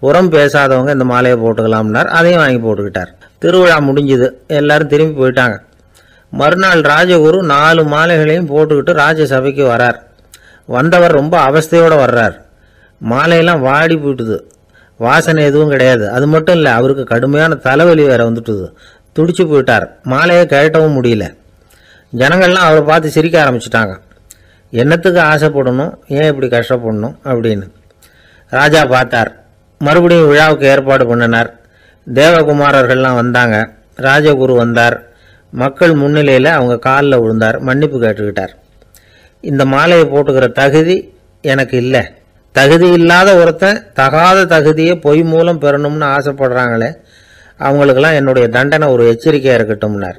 புறம் பேசாதவங்க இந்த மாலையை போட்டுக்கலாம்னார். அதையும் வாங்கி போட்டுக்கிட்டார். திருவிழா முடிஞ்சுது, எல்லாரும் திரும்பி போயிட்டாங்க. மறுநாள் ராஜகுரு 4 மாலைகளையும் போட்டுக்கிட்டு ராஜசபைக்கு வரார். வந்தவர் ரொம்ப அவஸ்தையோடு வர்றார். மாலையெல்லாம் வாடி போயிட்டுது, வாசனை எதுவும் கிடையாது. அது மட்டும் இல்லை, அவருக்கு கடுமையான தலைவலி வேற வந்துட்டுது. துடிச்சு போயிட்டார். மாலையை கழட்டவும் முடியல. ஜனங்கள்லாம் அவரை பார்த்து சிரிக்க ஆரம்பிச்சிட்டாங்க. என்னத்துக்கு ஆசைப்படணும், ஏன் இப்படி கஷ்டப்படணும் அப்படின்னு. ராஜா பார்த்தார். மறுபடியும் விழாவுக்கு ஏற்பாடு பண்ணினார். தேவகுமாரர்கள்லாம் வந்தாங்க. ராஜகுரு வந்தார். மக்கள் முன்னிலையில் அவங்க காலில் விழுந்தார், மன்னிப்பு கேட்டுக்கிட்டார். இந்த மாலையை போட்டுக்கிற தகுதி எனக்கு இல்லை. தகுதி இல்லாத ஒருத்தன் தகாத தகுதியை பொய் மூலம் பெறணும்னு ஆசைப்படுறாங்களே, அவங்களுக்கெல்லாம் என்னுடைய தண்டனை ஒரு எச்சரிக்கையாக இருக்கட்டும்னார்.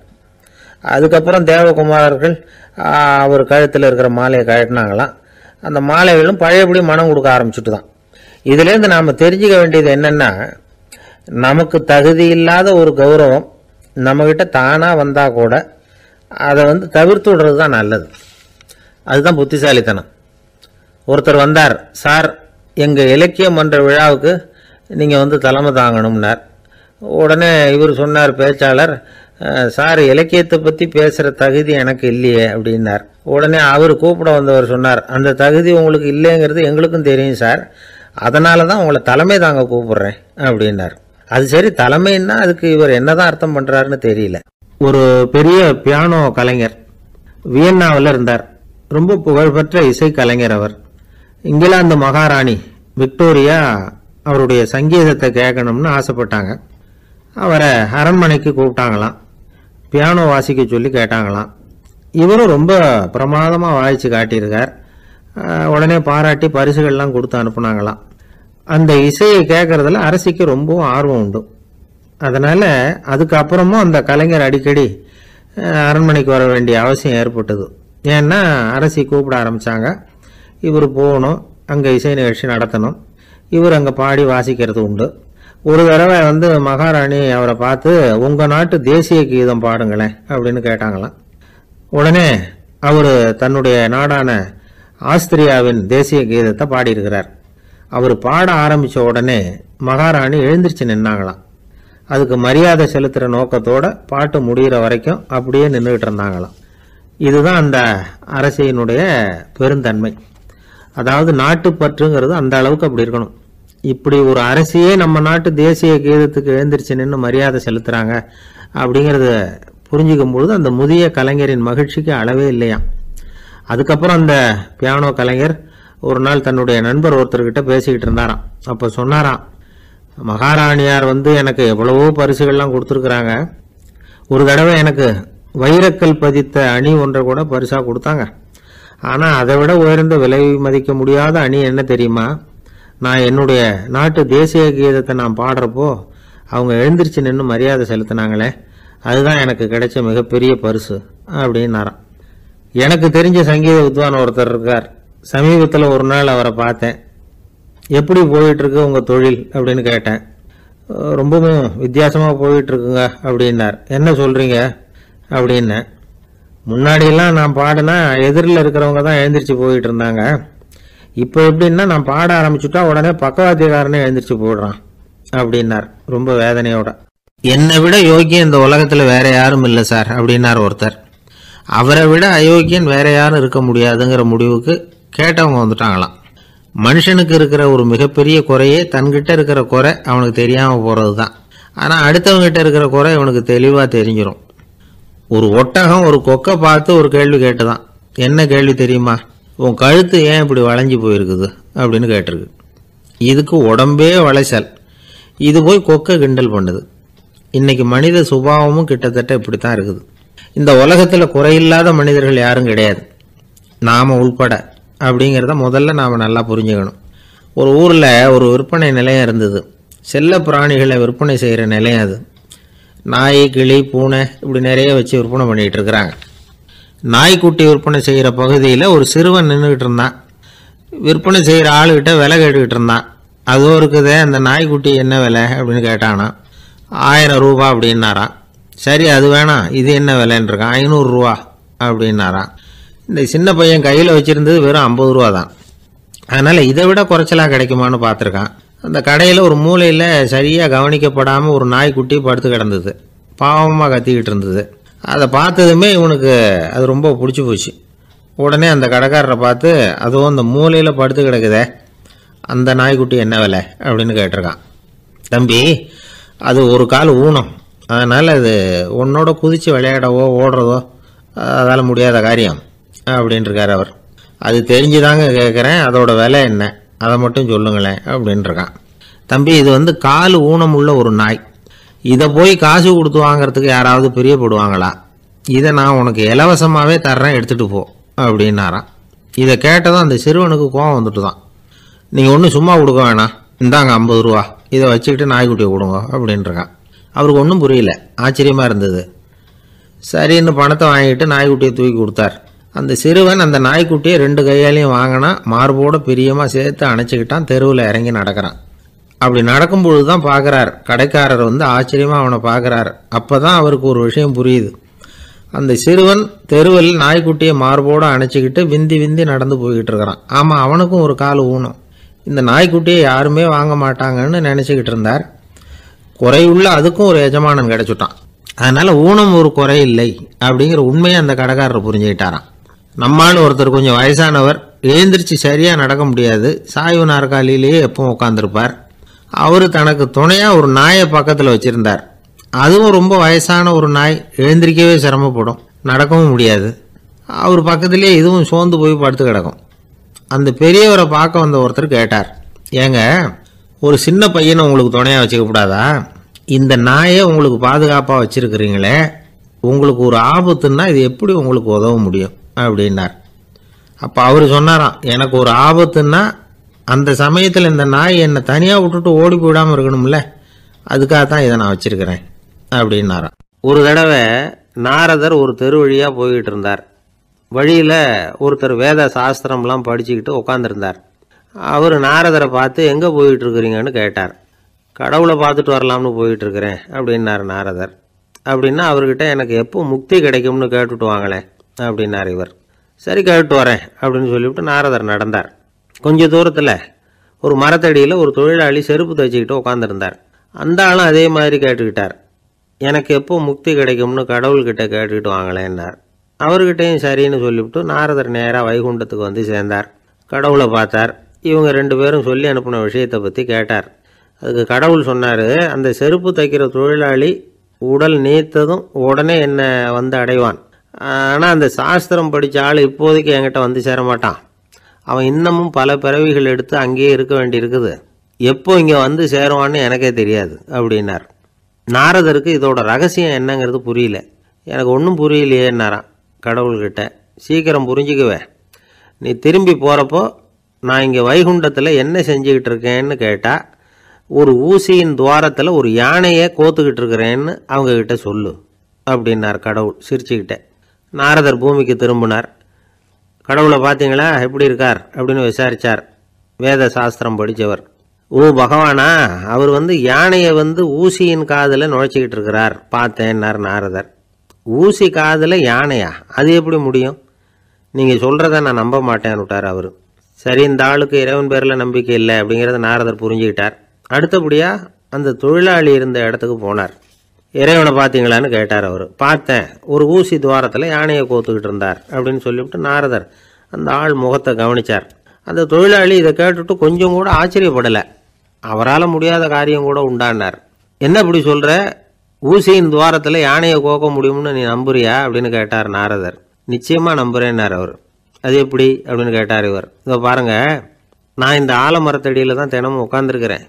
அதுக்கப்புறம் தேவகுமாரர்கள் அவர் கழுத்தில் இருக்கிற மாலையை கழட்டினாங்களாம். அந்த மாலைகளும் பழையபடி மனம் கொடுக்க ஆரம்பிச்சுட்டு தான். இதுலேருந்து நாம் தெரிஞ்சுக்க வேண்டியது என்னென்னா, நமக்கு தகுதி இல்லாத ஒரு கௌரவம் நம்மக்கிட்ட தானாக வந்தால் கூட அதை தவிர்த்து விடுறது தான் நல்லது. அதுதான் புத்திசாலித்தனம். ஒருத்தர் வந்தார். சார், எங்கள் இலக்கிய மன்ற விழாவுக்கு நீங்கள் தலைமை தாங்கணும்னார். உடனே இவர் சொன்னார், பேச்சாளர், சார், இலக்கியத்தை பற்றி பேசுகிற தகுதி எனக்கு இல்லையே அப்படின்னார். உடனே அவர் கூப்பிட வந்தவர் சொன்னார், அந்த தகுதி உங்களுக்கு இல்லைங்கிறது எங்களுக்கும் தெரியும் சார், அதனால தான் உங்களை தலைமை தாங்க கூப்பிடுறேன் அப்படின்னார். அது சரி, தலைமைன்னா அதுக்கு இவர் என்னதான் அர்த்தம் பண்ணுறாருன்னு தெரியல. ஒரு பெரிய பியானோ கலைஞர் வியன்னாவில் இருந்தார். ரொம்ப புகழ்பெற்ற இசை கலைஞர் அவர். இங்கிலாந்து மகாராணி விக்டோரியா அவருடைய சங்கீதத்தை கேட்கணும்னு ஆசைப்பட்டாங்க. அவரை அரண்மனைக்கு கூப்பிட்டாங்களாம். பியானோ வாசிக்க சொல்லி கேட்டாங்களாம். இவரும் ரொம்ப பிரமாதமாக வாய்ச்சி காட்டியிருக்கார். உடனே பாராட்டி பரிசுகள்லாம் கொடுத்து அனுப்புனாங்களாம். அந்த இசையை கேட்கறதுல அரசிக்கு ரொம்பவும் ஆர்வம் உண்டு. அதனால் அதுக்கப்புறமும் அந்த கலைஞர் அடிக்கடி அரண்மனைக்கு வர வேண்டிய அவசியம் ஏற்பட்டது. ஏன்னா அரசி கூப்பிட ஆரம்பித்தாங்க. இவர் போகணும், அங்கே இசை நிகழ்ச்சி நடத்தணும். இவர் அங்கே பாடி வாசிக்கிறது உண்டு. ஒரு தடவை மகாராணி அவரை பார்த்து, உங்கள் நாட்டு தேசிய கீதம் பாடுங்களேன் அப்படின்னு கேட்டாங்களாம். உடனே அவர் தன்னுடைய நாடான ஆஸ்திரியாவின் தேசிய கீதத்தை பாடியிருக்கிறார். அவர் பாட ஆரம்பித்த உடனே மகாராணி எழுந்திருச்சு நின்னாங்களாம். அதுக்கு மரியாதை செலுத்துகிற நோக்கத்தோட பாட்டு முடிகிற வரைக்கும் அப்படியே நின்றுகிட்டு இருந்தாங்களாம். இதுதான் அந்த அரசியினுடைய பெருந்தன்மை. அதாவது நாட்டுப்பற்றுங்கிறது அந்த அளவுக்கு அப்படி இருக்கணும். இப்படி ஒரு அரசியே நம்ம நாட்டு தேசிய கீதத்துக்கு எழுந்திருச்சு நின்று மரியாதை செலுத்துகிறாங்க அப்படிங்கிறத புரிஞ்சிக்கும் பொழுது அந்த முதிய கலைஞரின் மகிழ்ச்சிக்கு அளவே இல்லையாம். அதுக்கப்புறம் அந்த பியானோ கலைஞர் ஒரு நாள் தன்னுடைய நண்பர் ஒருத்தர்கிட்ட பேசிக்கிட்டு இருந்தாராம். அப்போ சொன்னாராம், மகாராணியார் எனக்கு எவ்வளவோ பரிசுகள்லாம் கொடுத்துருக்குறாங்க. ஒரு தடவை எனக்கு வைரக்கல் பதித்த அணி ஒன்றை கூட பரிசாக கொடுத்தாங்க. ஆனால் அதை விட உயர்ந்த விலை மதிக்க முடியாத அணி என்ன தெரியுமா? நான் என்னுடைய நாட்டு தேசிய கீதத்தை நான் பாடுறப்போ அவங்க எழுந்திருச்சு நின்று மரியாதை செலுத்தினாங்களே, அதுதான் எனக்கு கிடைச்ச மிகப்பெரிய பரிசு அப்படின்னாராம். எனக்கு தெரிஞ்ச சங்கீத வித்வான் ஒருத்தர் இருக்கார். சமீபத்தில் ஒரு நாள் அவரை பார்த்தேன். எப்படி போயிட்டுருக்கு உங்கள் தொழில் அப்படின்னு கேட்டேன். ரொம்பவும் வித்தியாசமாக போயிட்டுருக்குங்க அப்படின்னார். என்ன சொல்கிறீங்க அப்படின்னேன். முன்னாடியெல்லாம் நான் பாடினா எதிரில் இருக்கிறவங்க தான் எழுந்திரிச்சு போயிட்டு இருந்தாங்க. இப்போ எப்படின்னா நான் பாட ஆரம்பிச்சுட்டா உடனே பக்கவாத்தியக்காரனே எழுந்திரிச்சு போயிடுறான் அப்படின்னார் ரொம்ப வேதனையோட. என்னை விட யோகியம் இந்த உலகத்தில் வேற யாரும் இல்லை சார் அப்படின்னார் ஒருத்தர். அவரை விட அயோக்கியன் வேற யாரும் இருக்க முடியாதுங்கிற முடிவுக்கு கேட்டவங்க வந்துட்டாங்களாம். மனுஷனுக்கு இருக்கிற ஒரு மிகப்பெரிய குறையே தன்கிட்ட இருக்கிற குறை அவனுக்கு தெரியாமல் போகிறது தான். ஆனால் அடுத்தவங்கிட்ட இருக்கிற குறை இவனுக்கு தெளிவாக தெரிஞ்சிடும். ஒரு ஒட்டகம் ஒரு கொக்கை பார்த்து ஒரு கேள்வி கேட்டுதான். என்ன கேள்வி தெரியுமா? உன் கழுத்து ஏன் இப்படி வளைஞ்சி போயிருக்குது அப்படின்னு கேட்டிருக்கு. இதுக்கு உடம்பே வளைச்சல். இது போய் கொக்கை கிண்டல் பண்ணுது. இன்னைக்கு மனித சுபாவமும் கிட்டத்தட்ட இப்படித்தான் இருக்குது. இந்த உலகத்தில் குறையில்லாத மனிதர்கள் யாரும் கிடையாது, நாம் உள்பட அப்படிங்கிறத முதல்ல நாம் நல்லா புரிஞ்சுக்கணும். ஒரு ஊரில் ஒரு விற்பனை நிலையம் இருந்தது. செல்ல பிராணிகளை விற்பனை செய்கிற நிலையம் அது. நாய், கிளி, பூனை இப்படி நிறைய வச்சு விற்பனை பண்ணிகிட்டு இருக்கிறாங்க. நாய்க்குட்டி விற்பனை செய்கிற பகுதியில் ஒரு சிறுவன் நின்றுக்கிட்டு இருந்தான். விற்பனை செய்கிற ஆளுகிட்ட விலை கேட்டுக்கிட்டு இருந்தான். அதுவும் இருக்குதே, அந்த நாய்க்குட்டி என்ன விலை அப்படின்னு கேட்டானா. 1000 ரூபா அப்படின்னாரான். சரி, அது வேணாம், இது என்ன விலைன்னு இருக்கான். 500 ரூபா அப்படின்னாரான். இந்த சின்ன பையன் கையில் வச்சுருந்தது வெறும் 50 ரூபா தான். அதனால் இதை விட குறைச்சலாக கிடைக்குமான்னு பார்த்துருக்கான். அந்த கடையில் ஒரு மூலையில் சரியாக கவனிக்கப்படாமல் ஒரு நாய்க்குட்டி படுத்து கிடந்தது. பாவமாக கத்திக்கிட்டு இருந்தது. அதை பார்த்ததுமே இவனுக்கு அது ரொம்ப பிடிச்சி போச்சு. உடனே அந்த கடைக்காரரை பார்த்து, அதுவும் அந்த மூலையில் படுத்து கிடக்குதே அந்த நாய்க்குட்டி என்ன விலை அப்படின்னு கேட்டிருக்கான். தம்பி, அது ஒரு கால் ஊனம், அதனால் அது உன்னோட குதித்து விளையாடவோ ஓடுறதோ அதால் முடியாத காரியம் அப்படின்ட்டுருக்கார் அவர். அது தெரிஞ்சுதாங்க கேட்குறேன், அதோட விலை என்ன அதை மட்டும் சொல்லுங்களேன் அப்படின்ட்டுருக்கான். தம்பி, இது கால் ஊனம் உள்ள ஒரு நாய். இதை போய் காசு கொடுத்து வாங்கிறதுக்கு யாராவது பிரியப்படுவாங்களா? இதை நான் உனக்கு இலவசமாகவே தர்றேன், எடுத்துகிட்டு போ அப்படின்னாரான். இதை கேட்டதும் அந்த சிறுவனுக்கு கோபம் வந்துட்டு தான். நீங்கள் ஒன்றும் சும்மா கொடுக்க வேணாம், இந்தாங்க 50 ரூபா, இதை வச்சுக்கிட்டு நாய்க்குட்டியை கொடுங்க அப்படின்ட்டுருக்கான். அவருக்கு ஒன்றும் புரியல, ஆச்சரியமாக இருந்தது. சரின்னு பணத்தை வாங்கிட்டு நாய்க்குட்டியை தூக்கி கொடுத்தார். அந்த சிறுவன் அந்த நாய்க்குட்டியை 2 கையாலையும் வாங்கினா, மார்போடு பிரியமாக சேர்த்து அணைச்சிக்கிட்டான். தெருவில் இறங்கி நடக்கிறான். அப்படி நடக்கும்பொழுது தான் பார்க்குறார், கடைக்காரர் ஆச்சரியமாக அவனை பார்க்குறார். அப்போ தான் அவருக்கு ஒரு விஷயம் புரியுது. அந்த சிறுவன் தெருவில் நாய்க்குட்டியை மார்போடு அணைச்சிக்கிட்டு விந்தி விந்தி நடந்து போய்கிட்டு இருக்கிறான். ஆமாம், அவனுக்கும் ஒரு கால் ஊனம். இந்த நாய்க்குட்டியை யாருமே வாங்க மாட்டாங்கன்னு நினச்சிக்கிட்டு இருந்தார். குறையுள்ள அதுக்கும் ஒரு எஜமானன் கிடச்சிட்டான். அதனால் ஊனம் ஒரு குறை இல்லை அப்படிங்கிற உண்மையை அந்த கடைக்காரர் புரிஞ்சுக்கிட்டாராம். நம்மால் ஒருத்தர் கொஞ்சம் வயசானவர், எழுந்திரிச்சு சரியாக நடக்க முடியாது, சாய்வு நாற்காலியிலேயே எப்பவும் உட்காந்துருப்பார். அவர் தனக்கு துணையாக ஒரு நாயை பக்கத்தில் வச்சுருந்தார். அதுவும் ரொம்ப வயசான ஒரு நாய், எழுந்திரிக்கவே சிரமப்படும், நடக்கவும் முடியாது. அவர் பக்கத்துலேயே இதுவும் சோர்ந்து போய் படுத்து கிடக்கும். அந்த பெரியவரை பார்க்க வந்த ஒருத்தர் கேட்டார், ஏங்க, ஒரு சின்ன பையனை உங்களுக்கு துணையாக வச்சுக்கப்படாதா? இந்த நாயை உங்களுக்கு பாதுகாப்பாக வச்சுருக்கிறீங்களே, உங்களுக்கு ஒரு ஆபத்துன்னா இது எப்படி உங்களுக்கு உதவ முடியும் அப்படின்னார். அப்போ அவர் சொன்னாராம், எனக்கு ஒரு ஆபத்துன்னா அந்த சமயத்தில் இந்த நாய் என்னை தனியாக விட்டுட்டு ஓடி போயிடாமல் இருக்கணும்ல, அதுக்காக தான் இதை நான் வச்சுருக்கிறேன் அப்படின்னாராம். ஒரு தடவை நாரதர் ஒரு தெரு வழியாக போய்கிட்டு இருந்தார். வழியில் ஒருத்தர் வேத சாஸ்திரம்லாம் படிச்சுக்கிட்டு உட்காந்துருந்தார். அவர் நாரதரை பார்த்து, எங்கே போயிட்டு இருக்கிறீங்கன்னு கேட்டார். கடவுளை பார்த்துட்டு வரலாம்னு போயிட்டுருக்கிறேன் அப்படின்னார் நாரதர். அப்படின்னா அவர்கிட்ட, எனக்கு எப்போ முக்தி கிடைக்கும்னு கேட்டுட்டு வாங்களேன் அப்படின்னார் இவர். சரி, கேட்டு வரேன் அப்படின்னு சொல்லிவிட்டு நாரதர் நடந்தார். கொஞ்சம் தூரத்தில் ஒரு மரத்தடியில் ஒரு தொழிலாளி செருப்பு தைச்சிக்கிட்டு உட்காந்துருந்தார். அந்த ஆளும் அதே மாதிரி கேட்டுக்கிட்டார், எனக்கு எப்போ முக்தி கிடைக்கும்னு கடவுள்கிட்ட கேட்டுக்கிட்டு வாங்களேன்னார். அவர்கிட்டையும் சரின்னு சொல்லிவிட்டு நாரதர் நேராக வைகுண்டத்துக்கு வந்து சேர்ந்தார். கடவுளை பார்த்தார். இவங்க 2 பேரும் சொல்லி அனுப்பின விஷயத்தை பற்றி கேட்டார். அதுக்கு கடவுள் சொன்னார், அந்த செருப்பு தைக்கிற தொழிலாளி உடல் நீத்ததும் உடனே என்னை வந்து அடைவான். ஆனால் அந்த சாஸ்திரம் படித்த ஆள் இப்போதைக்கு என்கிட்ட வந்து சேரமாட்டான். அவன் இன்னமும் பல பிறவிகள் எடுத்து அங்கேயே இருக்க வேண்டி இருக்குது. எப்போ இங்கே வந்து சேருவான்னு எனக்கே தெரியாது அப்படின்னார். நாரதருக்கு இதோட ரகசியம் என்னங்கிறது புரியல. எனக்கு ஒன்றும் புரியலையேன்னாரான் கடவுள்கிட்ட. சீக்கிரம் புரிஞ்சுக்குவேன், நீ திரும்பி போகிறப்போ நான் இங்கே வைகுண்டத்தில் என்ன செஞ்சுக்கிட்டு இருக்கேன்னு கேட்டால், ஒரு ஊசியின் துவாரத்தில் ஒரு யானையை கோத்துக்கிட்டு இருக்கிறேன்னு அவங்கக்கிட்ட சொல்லு அப்படின்னார் கடவுள் சிரிச்சுக்கிட்டே. நாரதர் பூமிக்கு திரும்பினார். கடவுளை பார்த்தீங்களா, எப்படி இருக்கார் அப்படின்னு விசாரித்தார். வேத சாஸ்திரம் படித்தவர். ஓ பகவானா, அவர் யானையை ஊசியின் காதில் நுழைச்சிக்கிட்டு இருக்கிறார் பார்த்தேன்னார் நாரதர். ஊசி காதில் யானையா? அது எப்படி முடியும்? நீங்கள் சொல்கிறத நான் நம்ப மாட்டேன்னு விட்டார் அவர். சரி, இந்த ஆளுக்கு இறைவன் பேரில் நம்பிக்கை இல்லை அப்படிங்கிறத நாரதர் புரிஞ்சுக்கிட்டார். அடுத்தபடியாக அந்த தொழிலாளி இருந்த இடத்துக்கு போனார். இறைவனை பார்த்தீங்களான்னு கேட்டார் அவர். பார்த்தேன், ஒரு ஊசி துவாரத்தில் யானையை கோத்துக்கிட்டு இருந்தார் அப்படின்னு சொல்லிவிட்டு நாரதர் அந்த ஆள் முகத்தை கவனித்தார். அந்த தொழிலாளி இதை கேட்டுட்டு கொஞ்சம் கூட ஆச்சரியப்படலை. அவரால் முடியாத காரியம் கூட உண்டானார். என்ன இப்படி சொல்கிற, ஊசியின் துவாரத்தில் யானையை கோக்க முடியும்னு நீ நம்புறியா அப்படின்னு கேட்டார் நாரதர். நிச்சயமாக நம்புகிறேன்னார் அவர். அது எப்படி அப்படின்னு கேட்டார் இவர். இதோ பாருங்கள், நான் இந்த ஆலமரத்தடியில் தான் தினமும் உட்காந்துருக்கிறேன்.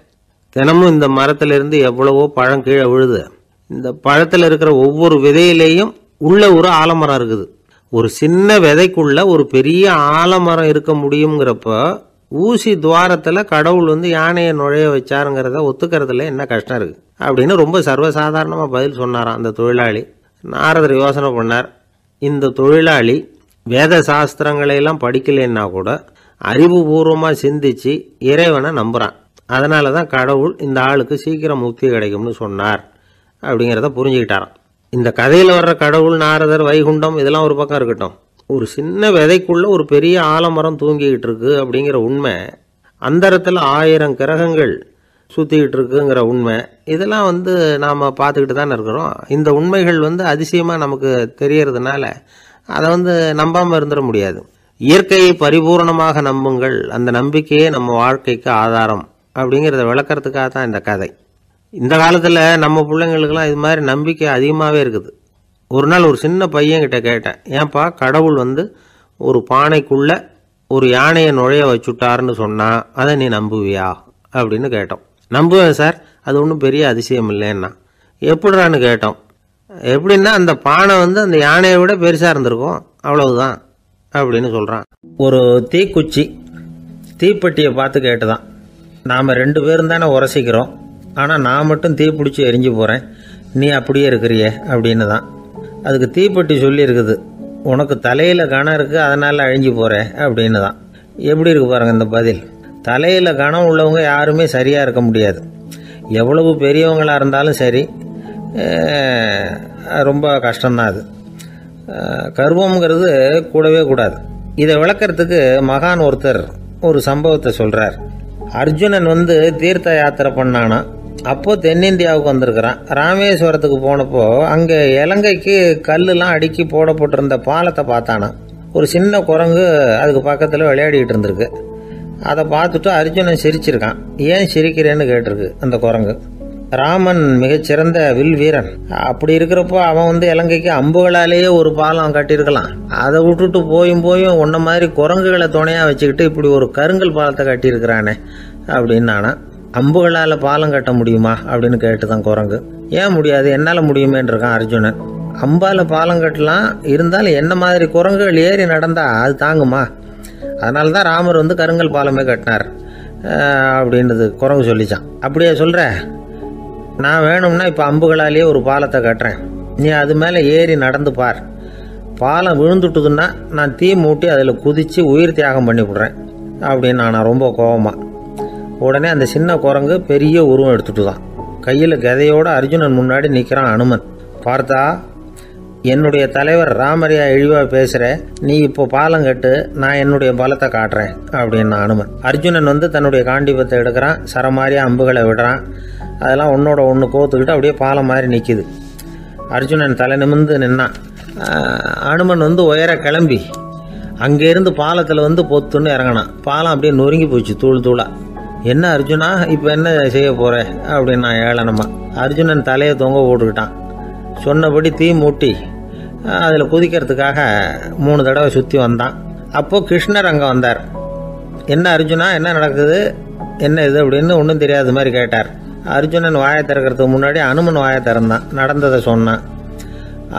தினமும் இந்த மரத்திலிருந்து எவ்வளவோ பழம் கீழே விழுது. இந்த பழத்தில் இருக்கிற ஒவ்வொரு விதையிலேயும் உள்ள ஒரு ஆலமரம் இருக்குது. ஒரு சின்ன விதைக்குள்ள ஒரு பெரிய ஆலமரம் இருக்க முடியுங்கிறப்ப ஊசி துவாரத்தில் கடவுள் வந்து யானையை நுழைய வச்சாருங்கிறத ஒத்துக்கிறதுல என்ன கஷ்டம் இருக்குது அப்படின்னு ரொம்ப சர்வசாதாரணமாக பதில் சொன்னாராம் அந்த தொழிலாளி. நாரதர் யோசனை பண்ணார், இந்த தொழிலாளி வேத சாஸ்திரங்களையெல்லாம் படிக்கலைன்னா கூட அறிவுபூர்வமாக சிந்திச்சு இறைவனை நம்புகிறான். அதனால தான் கடவுள் இந்த ஆளுக்கு சீக்கிரம் முக்தி கிடைக்கும்னு சொன்னார் அப்படிங்கிறத புரிஞ்சுக்கிட்டாராம். இந்த கதையில் வர்ற கடவுள், நாரதர், வைகுண்டம் இதெல்லாம் ஒரு பக்கம் இருக்கட்டும், ஒரு சின்ன விதைக்குள்ள ஒரு பெரிய ஆலமரம் தூங்கிக்கிட்டு இருக்கு அப்படிங்கிற உண்மை, அந்தரத்தில் 1000 கிரகங்கள் சுற்றிக்கிட்டு இருக்குங்கிற உண்மை, இதெல்லாம் வந்து நாம் பார்த்துக்கிட்டு தானே இருக்கிறோம். இந்த உண்மைகள் வந்து அதிசயமாக நமக்கு தெரியறதுனால அதை வந்து நம்பாமல் இருந்துட முடியாது. இயற்கையை பரிபூர்ணமாக நம்புங்கள், அந்த நம்பிக்கையே நம்ம வாழ்க்கைக்கு ஆதாரம் அப்படிங்கிறத விளக்கறதுக்காக தான் இந்த கதை. இந்த காலத்தில் நம்ம பிள்ளைங்களுக்கெல்லாம் இது மாதிரி நம்பிக்கை அதிகமாகவே இருக்குது. ஒரு நாள் ஒரு சின்ன பையன்கிட்ட கேட்டேன், ஏன்பா கடவுள் வந்து ஒரு பானைக்குள்ளே ஒரு யானையை நுழைய வச்சுட்டாருன்னு சொன்னால் அதை நீ நம்புவியா அப்படின்னு கேட்டோம். நம்புவேன் சார், அது ஒன்றும் பெரிய அதிசயம் இல்லைன்னா. எப்படிறான்னு கேட்டோம். எப்படின்னா அந்த பானை வந்து அந்த யானையை விட பெருசாக இருந்திருக்கும், அவ்வளவுதான் அப்படின்னு சொல்கிறான். ஒரு தீக்குச்சி தீப்பெட்டியை பார்த்து கேட்டுதான், நாம் 2 பேரும் தானே உரசிக்கிறோம், ஆனால் நான் மட்டும் தீ பிடிச்சி எரிஞ்சு போகிறேன், நீ அப்படியே இருக்கிறியே அப்படின்னு தான். அதுக்கு தீப்பெட்டி சொல்லியிருக்குது, உனக்கு தலையில் கணம் இருக்குது அதனால் அழிஞ்சு போகிற அப்படின்னு தான். எப்படி இருக்கு பாருங்கள் இந்த பதில். தலையில் கணம் உள்ளவங்க யாருமே சரியாக இருக்க முடியாது. எவ்வளவு பெரியவங்களாக இருந்தாலும் சரி, ரொம்ப கஷ்டம்தான் அது. கர்வம்ங்கிறது கூடவே கூடாது. இதை விளக்கறதுக்கு மகான் ஒருத்தர் ஒரு சம்பவத்தை சொல்கிறார். அர்ஜுனன் வந்து தீர்த்த யாத்திரை பண்ணானா, அப்போ தென்னிந்தியாவுக்கு வந்திருக்கிறான். ராமேஸ்வரத்துக்கு போனப்போ அங்கே இலங்கைக்கு கல்லுலாம் அடுக்கி போடப்பட்டிருந்த பாலத்தை பார்த்தானா. ஒரு சின்ன குரங்கு அதுக்கு பக்கத்தில் விளையாடிக்கிட்டு இருந்திருக்கு. அதை பார்த்துட்டு அர்ஜுனன் சிரிச்சிருக்கான். ஏன் சிரிக்கிறேன்னு கேட்டிருக்கு அந்த குரங்கு. ராமன் மிகச்சிறந்த வில் வீரன், அப்படி இருக்கிறப்போ அவன் வந்து இலங்கைக்கு அம்புகளாலேயே ஒரு பாலம் கட்டியிருக்கலாம். அதை விட்டுட்டு போயும் உன்ன மாதிரி குரங்குகளை துணையாக வச்சுக்கிட்டு இப்படி ஒரு கருங்கல் பாலத்தை கட்டியிருக்கிறானே அப்படின்னு நானா. அம்புகளால் பாலம் கட்ட முடியுமா அப்படின்னு கேட்டுதான் குரங்கு. ஏன் முடியாது, என்னால் முடியுமேன்னு இருக்கான் அர்ஜுனன். அம்பால் பாலம் கட்டலாம், இருந்தாலும் என்ன மாதிரி குரங்குகள் ஏறி நடந்தா அது தாங்குமா? அதனால தான் ராமர் வந்து கருங்கல் பாலமே கட்டினார் அப்படின்றது குரங்கு சொல்லிச்சான். அப்படியே சொல்கிற, நான் வேணும்னா இப்போ அம்புகளாலேயே ஒரு பாலத்தை கட்டுறேன், நீ அது மேலே ஏறி நடந்து பார். பாலம் விழுந்துட்டுதுன்னா நான் தீ மூட்டி அதில் குதித்து உயிர் தியாகம் பண்ணி விடுறேன் அப்படின்னு நான் ரொம்ப கோபமாக. உடனே அந்த சின்ன குரங்கு பெரிய உருவம் எடுத்துட்டு தான் கையில் கதையோடு அர்ஜுனன் முன்னாடி நிற்கிறான் அனுமன். பார்த்தா, என்னுடைய தலைவர் ராமரையா இழிவாக பேசுகிற, நீ இப்போ பாலம் கட்டு, நான் என்னுடைய பலத்தை காட்டுறேன் அப்படின்னு அனுமன். அர்ஜுனன் வந்து தன்னுடைய காண்டிபத்தை எடுக்கிறான், சரமாரியாக அம்புகளை விடுறான். அதெல்லாம் ஒன்றோட ஒன்று கோத்துக்கிட்டு அப்படியே பாலம் மாதிரி நிற்கிது. அர்ஜுனன் தலை நிமிர்ந்து நின்னான். அனுமன் வந்து உயர கிளம்பி அங்கேருந்து பாலத்தில் வந்து பொத்துன்னு இறங்கினான். பாலம் அப்படியே நொறுங்கி போச்சு தூள் தூளா. என்ன அர்ஜுனா, இப்போ என்ன செய்ய போகிற அப்படின்னு நான் ஏளனமா. அர்ஜுனன் தலையை தொங்க போட்டுக்கிட்டான். சொன்னபடி தீ மூட்டி அதில் குதிக்கிறதுக்காக 3 தடவை சுற்றி வந்தான். அப்போது கிருஷ்ணர் அங்கே வந்தார். என்ன அர்ஜுனா, என்ன நடக்குது, என்ன இது அப்படின்னு ஒன்றும் தெரியாத மாதிரி கேட்டார். அர்ஜுனன் வாயை திறக்கிறதுக்கு முன்னாடி அனுமன் வாயை திறந்தான், நடந்ததை சொன்னான்.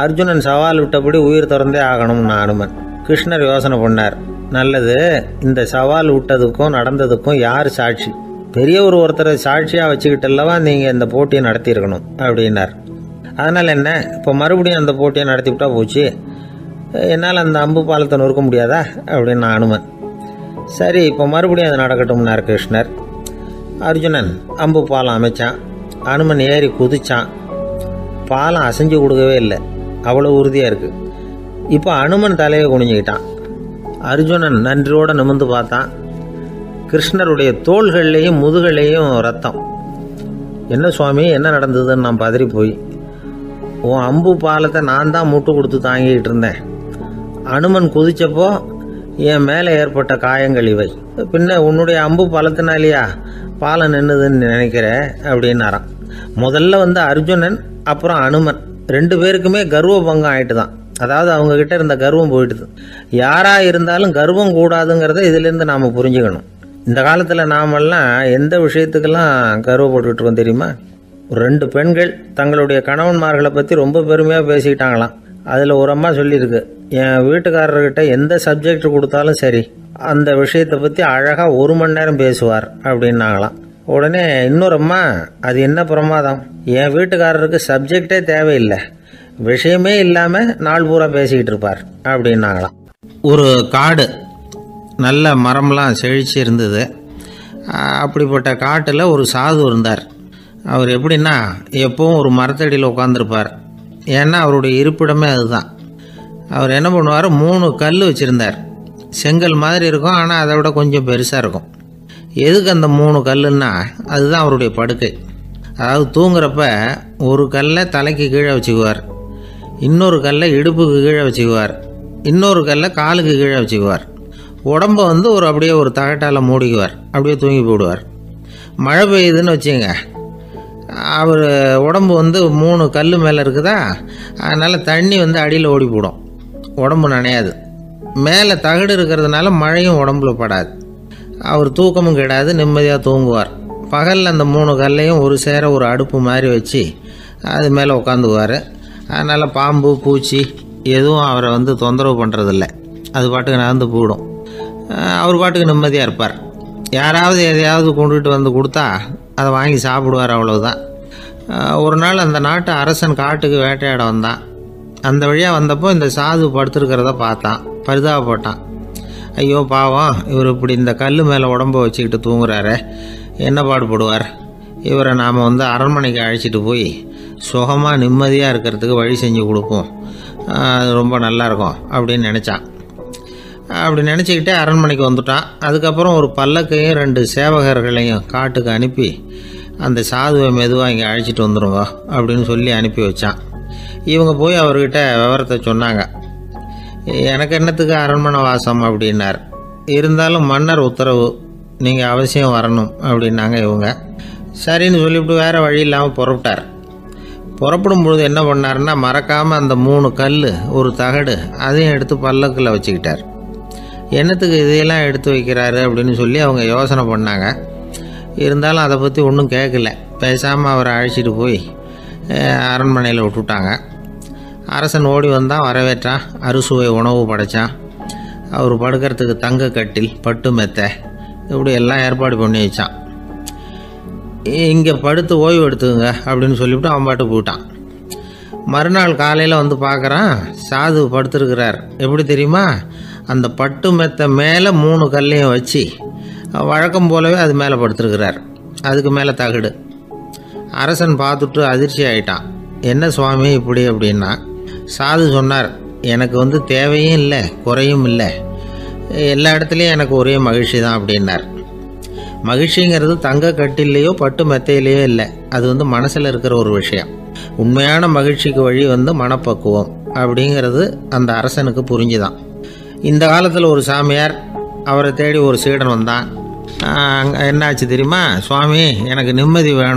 அர்ஜுனன் சவால் விட்டபடி உயிர் திறந்தே ஆகணும்னா அனுமன். கிருஷ்ணர் யோசனை பண்ணார், நல்லது, இந்த சவால் விட்டதுக்கும் நடந்ததுக்கும் யார் சாட்சி? பெரியவர் ஒருத்தரை சாட்சியாக வச்சுக்கிட்டல்லவா நீங்கள் இந்த போட்டியை நடத்தியிருக்கணும் அப்படின்னார். அதனால் என்ன, இப்போ மறுபடியும் அந்த போட்டியை நடத்தி விட்டா போச்சு, என்னால் அந்த அம்பு பாலத்தை நொறுக்க முடியாதா அப்படின்னு அனுமன். சரி, இப்போ மறுபடியும் அது நடக்கட்டும்னார் கிருஷ்ணர். அர்ஜுனன் அம்பு பாலம் அமைச்சான். அனுமன் ஏறி குதிச்சான். பாலம் அசைஞ்சு கொடுக்கவே இல்லை, அவ்வளோ உறுதியாக இருக்குது. இப்போ அனுமன் தலையை குனிஞ்சுக்கிட்டான். அர்ஜுனன் நன்றியோடு நிமிர்ந்து பார்த்தான். கிருஷ்ணருடைய தோள்கள்லேயும் முதுகள்லேயும் ரத்தம். என்ன சுவாமி, என்ன நடந்ததுன்னு நான் பதறி போய், உன் அம்பு பாலத்தை நான் தான் முட்டு கொடுத்து தாங்கிக்கிட்டு இருந்தேன். அனுமன் குதிச்சப்போ என் மேலே ஏற்பட்ட காயங்கள் இவை. பின்ன உன்னுடைய அம்பு பாலத்தினாலேயா பாலம் நின்றுதுன்னு நினைக்கிற அப்படின்னாரான். முதல்ல வந்து அர்ஜுனன், அப்புறம் அனுமன் 2 பேருக்குமே கர்வ பங்கம் ஆயிட்டு தான். அதாவது அவங்க கிட்ட இருந்த கர்வம் போயிட்டுது. யாரா இருந்தாலும் கர்வம் கூடாதுங்கிறத இதுலேருந்து நாம் புரிஞ்சுக்கணும். இந்த காலத்தில் நாமெல்லாம் எந்த விஷயத்துக்கெல்லாம் கர்வப்பட்டுக்கிட்டு இருக்கோம் தெரியுமா? 2 பெண்கள் தங்களுடைய கணவன்மார்களை பற்றி ரொம்ப பெருமையாக பேசிக்கிட்டாங்களாம். அதில் ஒரு அம்மா சொல்லியிருக்கு, என் வீட்டுக்காரர்கிட்ட எந்த சப்ஜெக்ட் கொடுத்தாலும் சரி அந்த விஷயத்தை பற்றி அழகாக 1 மணி நேரம் பேசுவார் அப்படின்னாங்களாம். உடனே இன்னொரு அம்மா, அது என்ன பிரமாதம், என் வீட்டுக்காரருக்கு சப்ஜெக்டே தேவையில்லை, விஷயமே இல்லாமல் நாள் பூரா பேசிக்கிட்டு இருப்பார் அப்படின்னாங்களாம். ஒரு காடு, நல்ல மரம்லாம் செழிச்சு இருந்தது. அப்படிப்பட்ட காட்டில் ஒரு சாது இருந்தார். அவர் எப்படின்னா எப்பவும் ஒரு மரத்தடியில் உட்காந்துருப்பார். ஏன்னா அவருடைய இருப்பிடமே அதுதான். அவர் என்ன பண்ணுவார், 3 கல் வச்சுருந்தார். செங்கல் மாதிரி இருக்கும், ஆனால் அதை விட கொஞ்சம் பெருசாக இருக்கும். எதுக்கு அந்த 3 கல்லுன்னா அதுதான் அவருடைய படுக்கை. அதாவது தூங்குறப்ப ஒரு கல்லை தலைக்கு கீழே வச்சுக்குவார், இன்னொரு கல்லை இடுப்புக்கு கீழே வச்சுக்குவார், இன்னொரு கல்லை காலுக்கு கீழே வச்சுக்குவார். உடம்பை வந்து அப்படியே ஒரு தகட்டால் மூடிக்குவார், அப்படியே தூங்கி போடுவார். மழை பெய்யுதுன்னு வச்சுங்க, அவர் உடம்பு வந்து 3 கல் மேலே இருக்குதா, அதனால் தண்ணி வந்து அடியில் ஓடி போடும், உடம்பு நனையாது. மேலே தகடு இருக்கிறதுனால மழையும் உடம்புல படாது. அவர் தூக்கமும் கிடாது, நிம்மதியாக தூங்குவார். பகலில் அந்த 3 கல்லையும் ஒரு சேர ஒரு அடுப்பு மாதிரி வச்சு அது மேலே உட்காந்துக்குவார். அதனால் பாம்பு பூச்சி எதுவும் அவரை வந்து தொந்தரவு பண்ணுறதில்ல, அது பாட்டுக்கு நடந்து போயிடும். அவர் பாட்டுக்கு நிம்மதியாக இருப்பார். யாராவது எதையாவது கொண்டுகிட்டு வந்து கொடுத்தா அதை வாங்கி சாப்பிடுவார், அவ்வளவுதான். ஒரு நாள் அந்த நாட்டு அரசன் காட்டுக்கு வேட்டையாட வந்தான். அந்த வழியாக வந்தப்போ இந்த சாது படுத்துருக்கிறத பார்த்தான், பரிதாபப்பட்டான். ஐயோ பாவம், இவர் இப்படி இந்த கல் மேலே உடம்பை வச்சுக்கிட்டு தூங்குறாரு, என்ன பாடுபடுவார், இவரை நாம் வந்து அரண்மனைக்கு அழைச்சிட்டு போய் சுகமாக நிம்மதியாக இருக்கிறதுக்கு வழி செஞ்சு கொடுப்போம், அது ரொம்ப நல்லாயிருக்கும் அப்படின்னு நினச்சான். அப்படி நினச்சிக்கிட்டே அரண்மனைக்கு வந்துட்டான். அதுக்கப்புறம் ஒரு பல்லக்கையும் 2 சேவகர்களையும் காட்டுக்கு அனுப்பி அந்த சாதுவை மெதுவாக இங்கே அழைச்சிட்டு வந்துடுங்க அப்படின்னு சொல்லி அனுப்பி வச்சான். இவங்க போய் அவர்கிட்ட விவரத்தை சொன்னாங்க. எனக்கு என்னத்துக்கு அரண்மனை வாசம் அப்படின்னார். இருந்தாலும் மன்னர் உத்தரவு, நீங்கள் அவசியம் வரணும் அப்படின்னாங்க இவங்க. சரின்னு சொல்லிவிட்டு வேறு வழி இல்லாமல் புறப்பட்டார். புறப்படும் பொழுது என்ன பண்ணாருன்னா, மறக்காமல் அந்த 3 கல் ஒரு தகடு அதையும் எடுத்து பல்லக்கில் வச்சுக்கிட்டார். என்னத்துக்கு இதையெல்லாம் எடுத்து வைக்கிறாரு அப்படின்னு சொல்லி அவங்க யோசனை பண்ணாங்க. இருந்தாலும் அதை பற்றி ஒன்றும் கேட்கல. பேசாமல் அவரை அழைச்சிட்டு போய் அரண்மனையில் விட்டுட்டாங்க. அரசன் ஓடி வந்தான், வரவேற்றான், அறுசுவை உணவு படைத்தான். அவர் படுக்கிறதுக்கு தங்க கட்டில், பட்டு மெத்தை, இப்படி எல்லாம் ஏற்பாடு பண்ணி வச்சான். இங்கே படுத்து ஓய்வு எடுத்துக்குங்க அப்படின்னு சொல்லிவிட்டு அவன் பாட்டு போயிட்டான். மறுநாள் காலையில் வந்து பார்க்குறான், சாது படுத்துருக்கிறார். எப்படி தெரியுமா, அந்த பட்டு மெத்தை மேலே 3 கல்லையும் வச்சு வழக்கம் போலவே அது மேலே படுத்துருக்கிறார். அதுக்கு மேலே தகடு. அரசன் பார்த்துட்டு அதிர்ச்சி ஆகிட்டான். என்ன சுவாமி இப்படி அப்படின்னா, சாது சொன்னார், எனக்கு வந்து தேவையும் இல்லை குறையும் இல்லை, எல்லா இடத்துலையும் எனக்கு ஒரே மகிழ்ச்சி தான் அப்படின்னார். மகிழ்ச்சிங்கிறது தங்க கட்டிலேயோ பட்டு மெத்தையிலேயோ இல்லை, அது வந்து மனசில் இருக்கிற ஒரு விஷயம். உண்மையான மகிழ்ச்சிக்கு வழி வந்து மனப்பக்குவம் அப்படிங்கிறது அந்த அரசனுக்கு புரிஞ்சுதான். இந்த காலத்தில் ஒரு சாமியார், அவரை தேடி ஒரு சீடன் வந்தான். என்னாச்சு தெரியுமா, சுவாமி எனக்கு நிம்மதி வேணும்